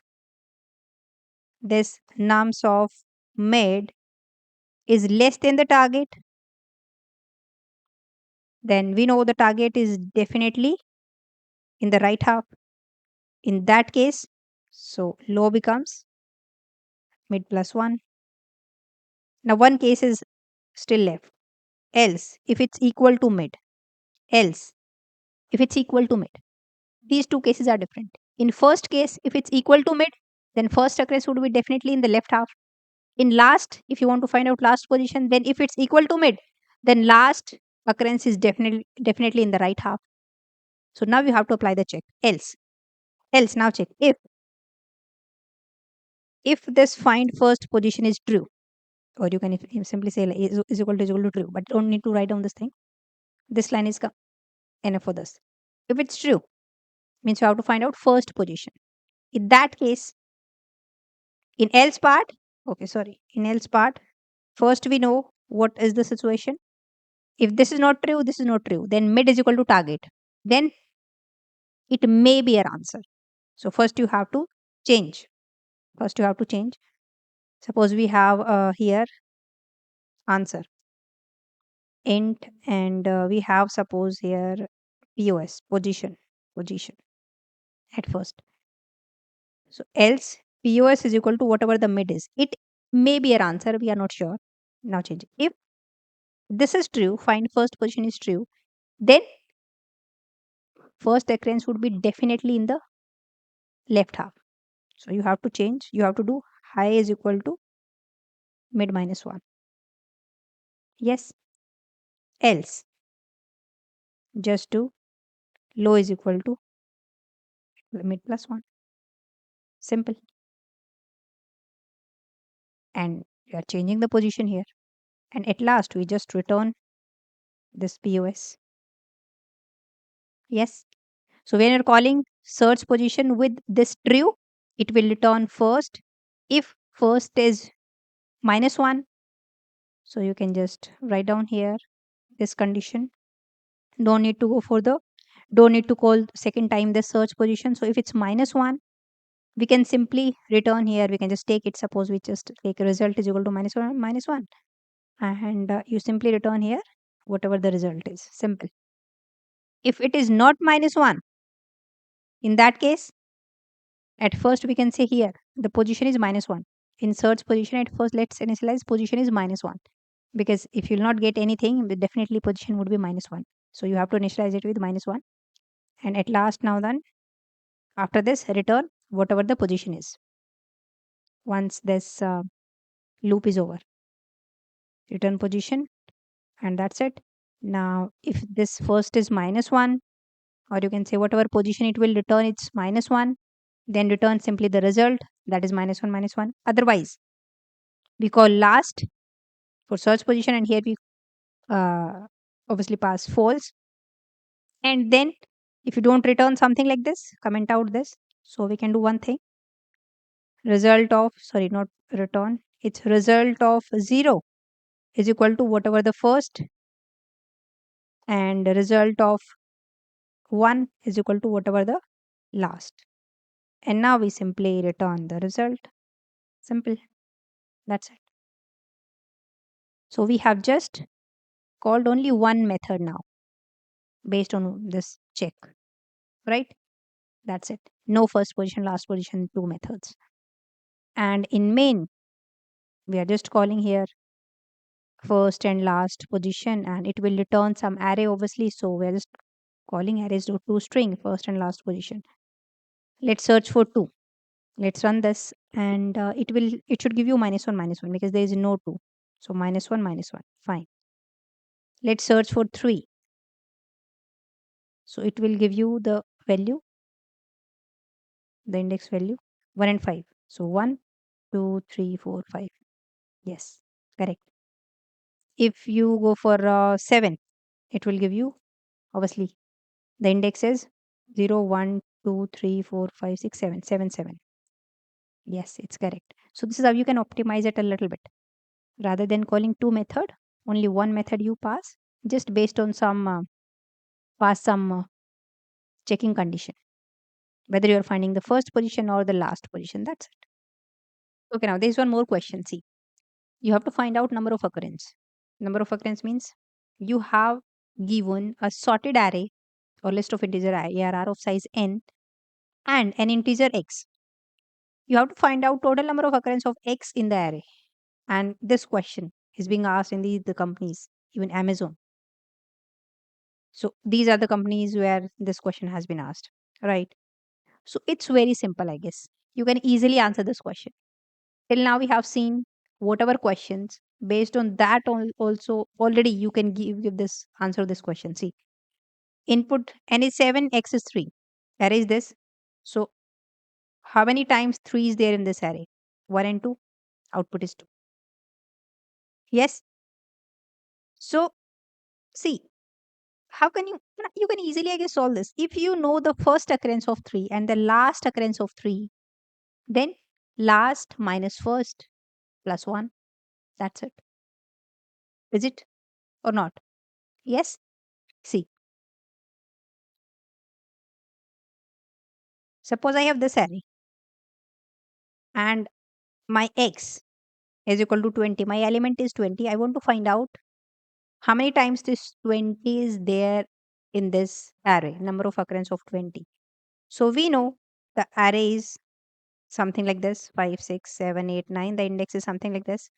this nums of mid is less than the target, then we know the target is definitely in the right half. In that case, so low becomes mid plus 1. Now one case is still left. Else, if it's equal to mid. Else, if it's equal to mid. These two cases are different. In first case, if it's equal to mid, then first occurrence would be definitely in the left half. In last, if you want to find out last position, then if it's equal to mid, then last occurrence is definitely in the right half. So now you have to apply the check. Else now check if this find first position is true, or you can simply say like is equal to true, but don't need to write down this thing. This line is enough for this. If it's true, means you have to find out first position. In that case, in else part, in else part, first we know what is the situation. If this is not true, this is not true, then mid is equal to target. Then it may be our answer. So first you have to change. First you have to change. Suppose we have here answer int, and we have suppose here POS position at first. So else POS is equal to whatever the mid is. It may be our answer. We are not sure. Now change it. If this is true, find first position is true, then first occurrence would be definitely in the left half. So you have to change. You have to do high is equal to mid minus 1. Yes. Else just do low is equal to mid plus 1. Simple. And we are changing the position here. And at last we just return this POS. Yes. So when you're calling search position with this true, it will return first. If first is -1, so you can just write down here this condition. Don't need to go further. Don't need to call second time the search position. So if it's -1, we can simply return here. We can just take it. Suppose we just take a result is equal to -1, and you simply return here whatever the result is. Simple. If it is not -1, in that case, at first we can say here the position is -1. In search position, at first let's initialize position is -1, because if you'll not get anything, definitely position would be -1. So you have to initialize it with -1. And at last, now then, after this, return whatever the position is. Once this loop is over, return position, and that's it. Now, if this first is -1, or you can say whatever position it will return, it's -1, then return simply the result, that is -1, -1. Otherwise, we call last for search position, and here we uh, obviously pass false. And then if you don't return something like this, comment out this. So we can do one thing. result of, sorry, not return, it's result of 0 is equal to whatever the first, and the result of 1 is equal to whatever the last. And now we simply return the result. Simple. That's it. So we have just called only one method now based on this check, right? That's it. No first position, last position, two methods. And in main, we are just calling here first and last position, and it will return some array obviously. So we are just calling arrays to string first and last position. Let's search for 2. Let's run this, and it should give you -1 because there is no 2. So -1 fine. Let's search for 3. So it will give you the value, the index value 1 and 5. So 1, 2, 3, 4, 5. Yes, correct. If you go for 7, it will give you obviously the index is 0, 1, 2, 3, 4, 5, 6, 7, 7, 7. Yes, it's correct. So this is how you can optimize it a little bit. Rather than calling two method, only one method you pass, just based on some pass some checking condition, whether you're finding the first position or the last position. That's it. Okay, now there's one more question. See, you have to find out number of occurrence. Number of occurrence means you have given a sorted array or list of integer arr of size n and an integer x. You have to find out total number of occurrence of x in the array. And this question is being asked in the companies, even Amazon. So these are the companies where this question has been asked, right? So it's very simple, I guess. You can easily answer this question. Till now, we have seen whatever questions based on that also already you can give this answer this question. See, input n is 7, x is 3. Array is this. So how many times 3 is there in this array? 1 and 2. Output is 2. Yes. So see, how can you can easily, I guess, solve this. If you know the first occurrence of 3 and the last occurrence of 3, then last minus first plus 1. That's it. Is it or not? Yes. See, suppose I have this array and my x is equal to 20. My element is 20. I want to find out how many times this 20 is there in this array, number of occurrence of 20. So we know the array is something like this 5, 6, 7, 8, 9. The index is something like this.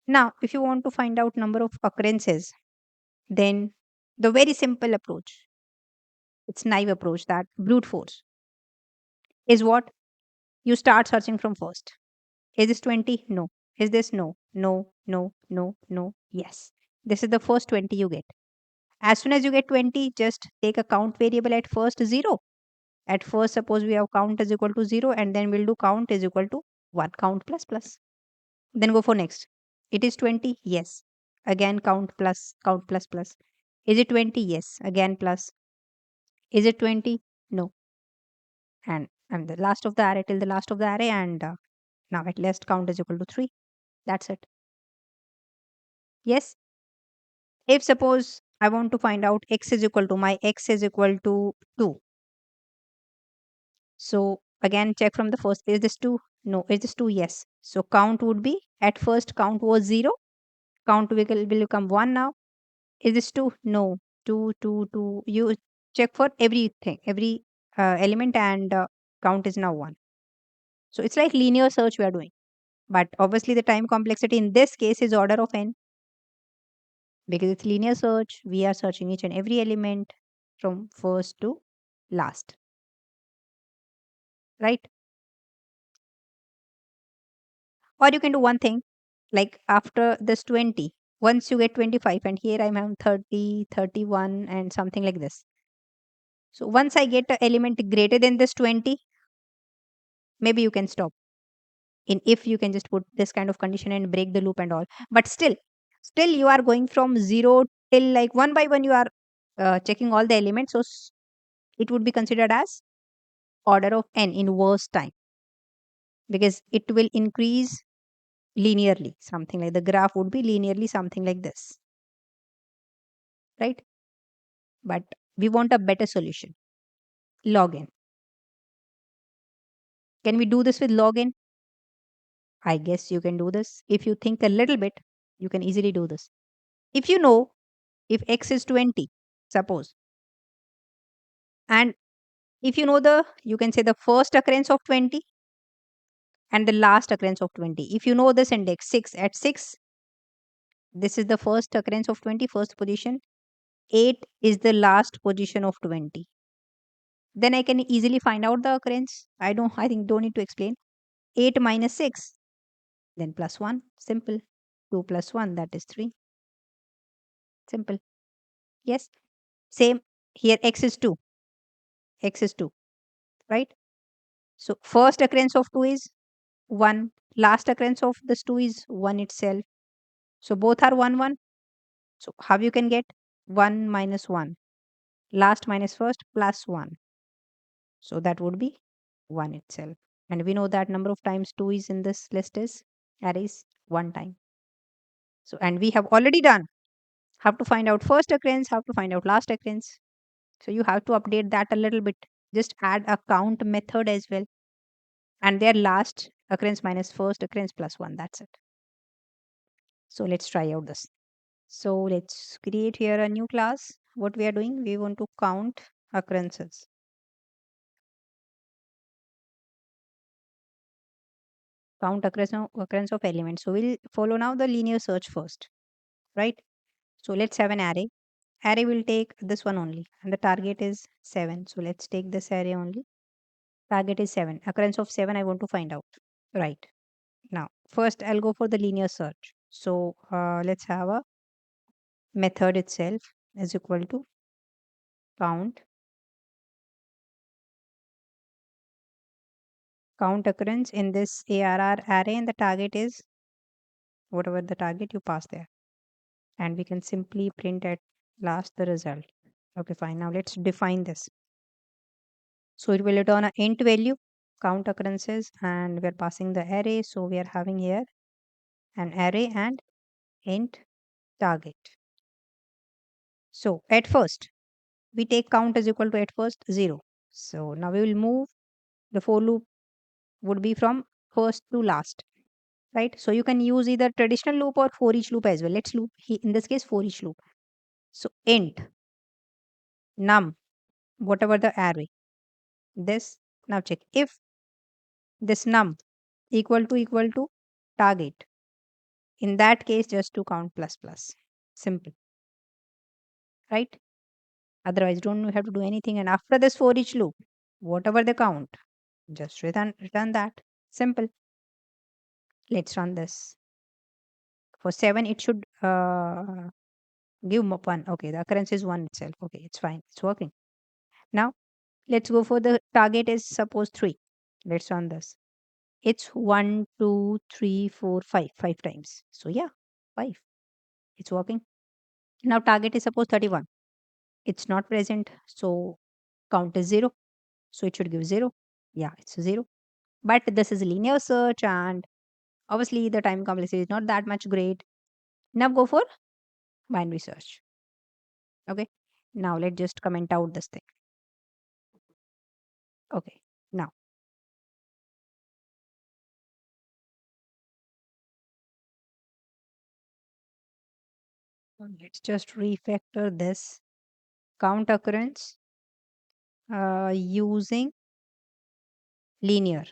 Now, if you want to find out number of occurrences, then the very simple approach, it's naive approach, that brute force, is what? You start searching from first. Is this 20? No. Is this? No. No, no, no, no. Yes. This is the first 20 you get. As soon as you get 20, just take a count variable at first 0. At first, suppose we have count is equal to 0, and then we'll do count is equal to 1. Count plus plus. Then go for next. It is 20? Yes. Again count plus, count plus plus. Is it 20? Yes. Again plus. Is it 20? No. And the last of the array till the last of the array, and now at least count is equal to 3. That's it. Yes. If suppose I want to find out x is equal to, my x is equal to 2. So again check from the first. Is this 2? No. Is this 2? Yes. So count would be, at first count was 0. Count will become 1 now. Is this 2? No. 2, 2, 2. You check for everything, every element, and count is now 1. So it's like linear search we are doing. But obviously the time complexity in this case is order of n. Because it's linear search, we are searching each and every element from first to last. Right? Or you can do one thing, like after this 20, once you get 25, and here I'm having 30, 31, and something like this. So once I get an element greater than this 20, maybe you can stop. In if you can just put this kind of condition and break the loop and all. But still you are going from 0 till like one by one you are checking all the elements. So it would be considered as order of n in worst time. because it will increase linearly, something like the graph would be linearly something like this, right? But we want a better solution. Log n. Can we do this with log n? I guess you can do this. If you think a little bit, you can easily do this. If you know, if x is 20, suppose, and if you know you can say the first occurrence of 20 and the last occurrence of 20. If you know this index 6, at 6, this is the first occurrence of 20, first position. 8 is the last position of 20. Then I can easily find out the occurrence. I think don't need to explain. 8 minus 6, then plus 1. Simple. 2 plus 1, that is 3. Simple. Yes. Same here, x is 2. X is 2, right? So first occurrence of 2 is 1. Last occurrence of this 2 is 1 itself. So both are 1, 1. So how you can get 1 minus 1? Last minus first plus 1. So that would be 1 itself. And we know that number of times 2 is in this list is arrays 1 time. So, and we have already done. Have to find out first occurrence, have to find out last occurrence. So you have to update that a little bit. Just add a count method as well. And their last occurrence minus first occurrence plus 1. That's it. So let's try out this. So let's create here a new class. What we are doing, we want to count occurrences. Count occurrence of elements. So we'll follow now the linear search first, right? So let's have an array. Array will take this one only, and the target is 7. So let's take this array only. Target is 7. Occurrence of 7 I want to find out. Right. Now, first I'll go for the linear search. So let's have a method itself is equal to count occurrence in this ARR array, and the target is whatever the target you pass there. And we can simply print at last the result. Okay, fine. Now let's define this. So it will return an int value, count occurrences, and we're passing the array. So we are having here an array and int target. So at first, we take count is equal to at first 0. So now we will move the for loop would be from first to last, right? So you can use either traditional loop or for each loop as well. Let's loop in this case for each loop. So int num, whatever the array, this, now check if this num equal to target, in that case just to count plus plus. Simple, right? Otherwise don't have to do anything, and after this for each loop, whatever the count, just return that. Simple. Let's run this. For 7 it should give 1. Okay, the occurrence is 1 itself. Okay, it's fine, it's working. Now let's go for the target is suppose 3. Let's run this. It's 1 2 3 4 5 5 times. So yeah, 5, it's working. Now target is suppose 31. It's not present, so count is 0. So it should give 0. Yeah, it's 0. But this is linear search, and obviously the time complexity is not that much great. Now go for binary search. Okay. Now let's just comment out this thing. Okay. Now let's just refactor this count occurrence using linear.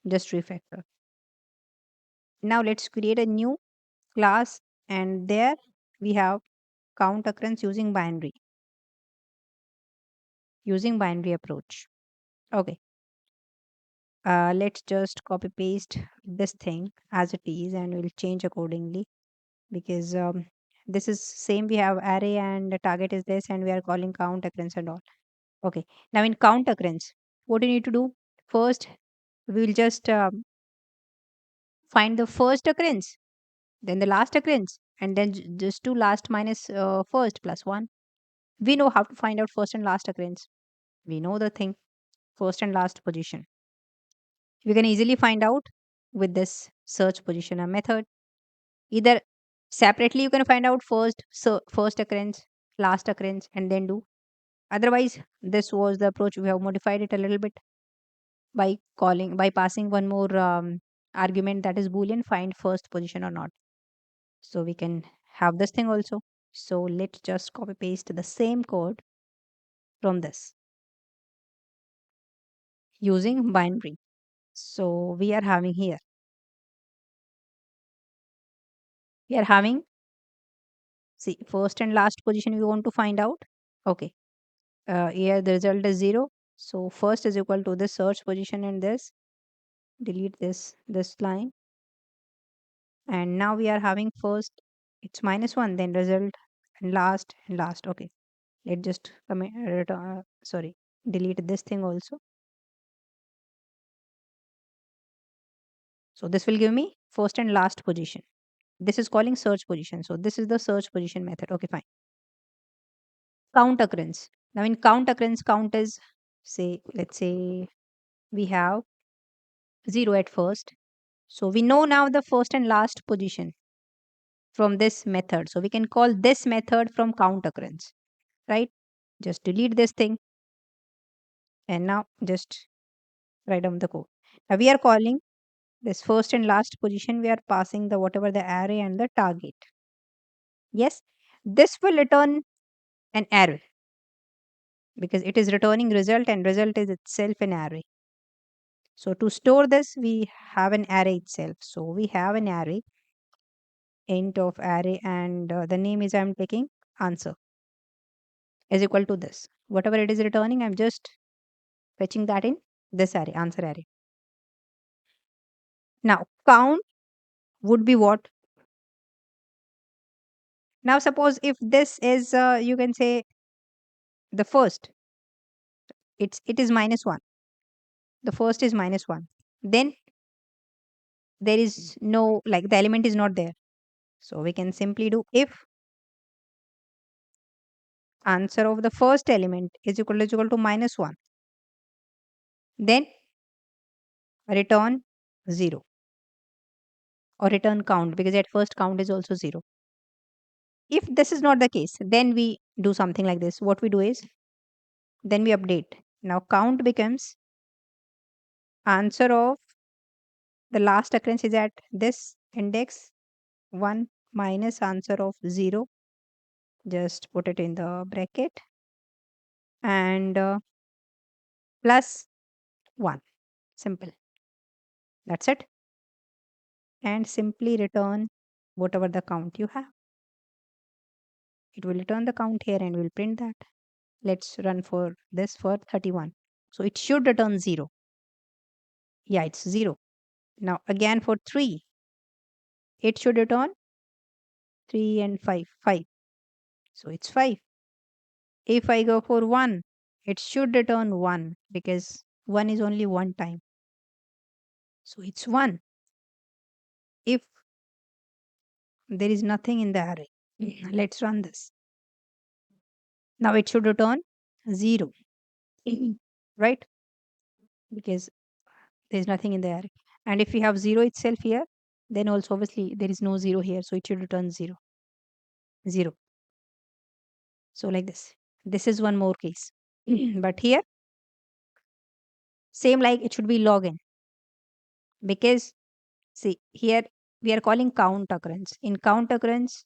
Just refactor. Now let's create a new class, and there we have count occurrence using binary approach. Okay. Let's just copy paste this thing as it is, and we'll change accordingly, because this is same, we have array and the target is this, and we are calling count occurrence and all. Okay, now in count occurrence, what you need to do first, we will just find the first occurrence, then the last occurrence, and then just do last minus first plus 1. We know how to find out first and last occurrence. We know the thing, first and last position. We can easily find out with this search positioner method. Either separately you can find out first occurrence, last occurrence, and then do. Otherwise, this was the approach. We have modified it a little bit by passing one more argument, that is boolean, find first position or not. So we can have this thing also. So let's just copy paste the same code from this using binary. So we are having, see, first and last position we want to find out. Okay. Here the result is 0. So first is equal to this search position and this. Delete this line. And now we are having first, it's -1, then result, and last. Okay. Let's just delete this thing also. So this will give me first and last position. This is calling search position. So this is the search position method. Okay, fine. Count occurrence. Now in count occurrence, count is, let's say we have 0 at first. So we know now the first and last position from this method. So we can call this method from count occurrence, right? Just delete this thing and now just write down the code. Now we are calling this first and last position. We are passing the whatever the array and the target. Yes, this will return an array because it is returning result and result is itself an array. So to store this, we have an array itself. So we have an array, int of array, and the name is I'm taking answer is equal to this. Whatever it is returning, I'm just fetching that in this array, answer array. Now count would be what? Now suppose if this is you can say the first, it is -1. The first is -1. Then there is no, like, the element is not there. So we can simply do if answer of the first element is equal to -1, then return 0 or return count, because at first count is also 0. If this is not the case, then we do something like this. What we do is then we update. Now count becomes answer of the last occurrence is at this index 1 minus answer of 0. Just put it in the bracket and plus 1. Simple. That's it. And simply return whatever the count you have. It will return the count here and we'll print that. Let's run for this for 31. So it should return 0. Yeah, it's 0. Now again for 3, it should return 3 and 5, 5. So it's 5. If I go for 1, it should return 1 because 1 is only one time. So it's 1. If there is nothing in the array, let's run this. Now it should return 0, right? Because there's nothing in the array. And if we have 0 itself here, then also obviously there is no 0 here. So it should return 0, 0. So like this. This is one more case. But here, same, like it should be log n. Because see, here we are calling count occurrence. In count occurrence,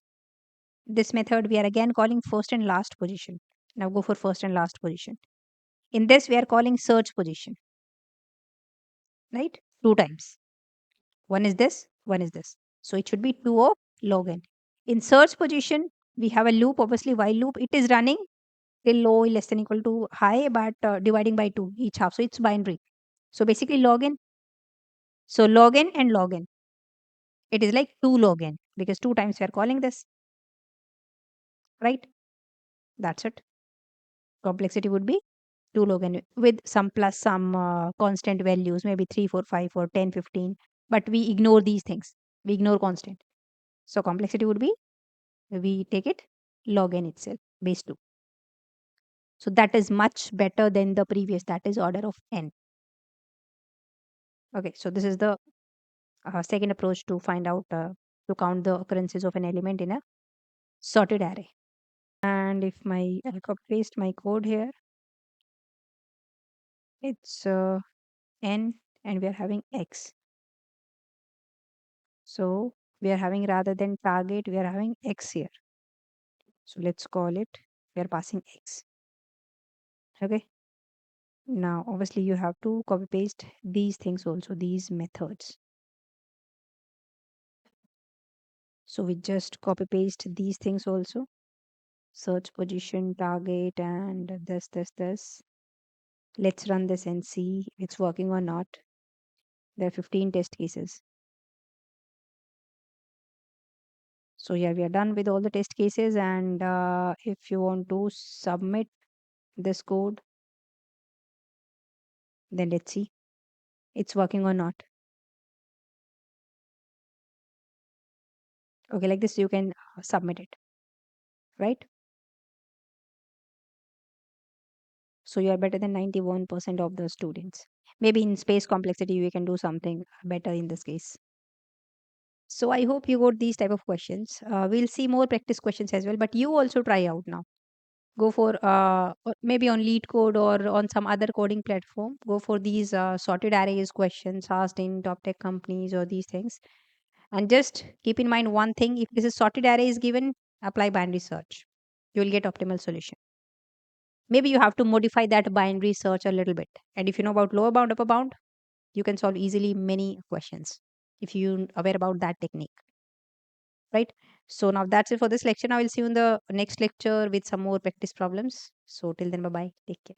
this method we are again calling first and last position. Now go for first and last position. In this, we are calling search position, right? 2 times. One is this, one is this. So it should be 2 of log n. In search position, we have a loop, obviously while loop. It is running till low less than equal to high, but dividing by 2 each half. So it's binary. So basically log n. So log n and log n. It is like 2 log n because 2 times we are calling this, right? That's it. Complexity would be 2 log n with some plus some constant values, maybe 3, 4, 5, or 10, 15. But we ignore these things. We ignore constant. So complexity would be, we take it log n itself, base 2. So that is much better than the previous, that is order of n. Okay, so this is the second approach to find out to count the occurrences of an element in a sorted array. And if I'll copy paste my code here, it's n and we are having x. So we are having, rather than target, we are having x here. So let's call it, we are passing x. Okay. Now obviously you have to copy paste these things also, these methods. So we just copy paste these things also. Search position, target, and this. Let's run this and see if it's working or not. There are 15 test cases. So yeah, we are done with all the test cases, and if you want to submit this code, then let's see it's working or not. Okay, like this you can submit it, right? So you are better than 91% of the students. Maybe in space complexity you can do something better in this case. So I hope you got these type of questions. We'll see more practice questions as well, but you also try out now. Go for maybe on lead code or on some other coding platform. Go for these sorted arrays questions asked in top tech companies or these things. And just keep in mind one thing: if this is sorted array is given, apply binary search. You will get optimal solution. Maybe you have to modify that binary search a little bit. And if you know about lower bound, upper bound, you can solve easily many questions if you aware about that technique, right? So now that's it for this lecture. Now we'll see you in the next lecture with some more practice problems. So till then, bye bye. Take care.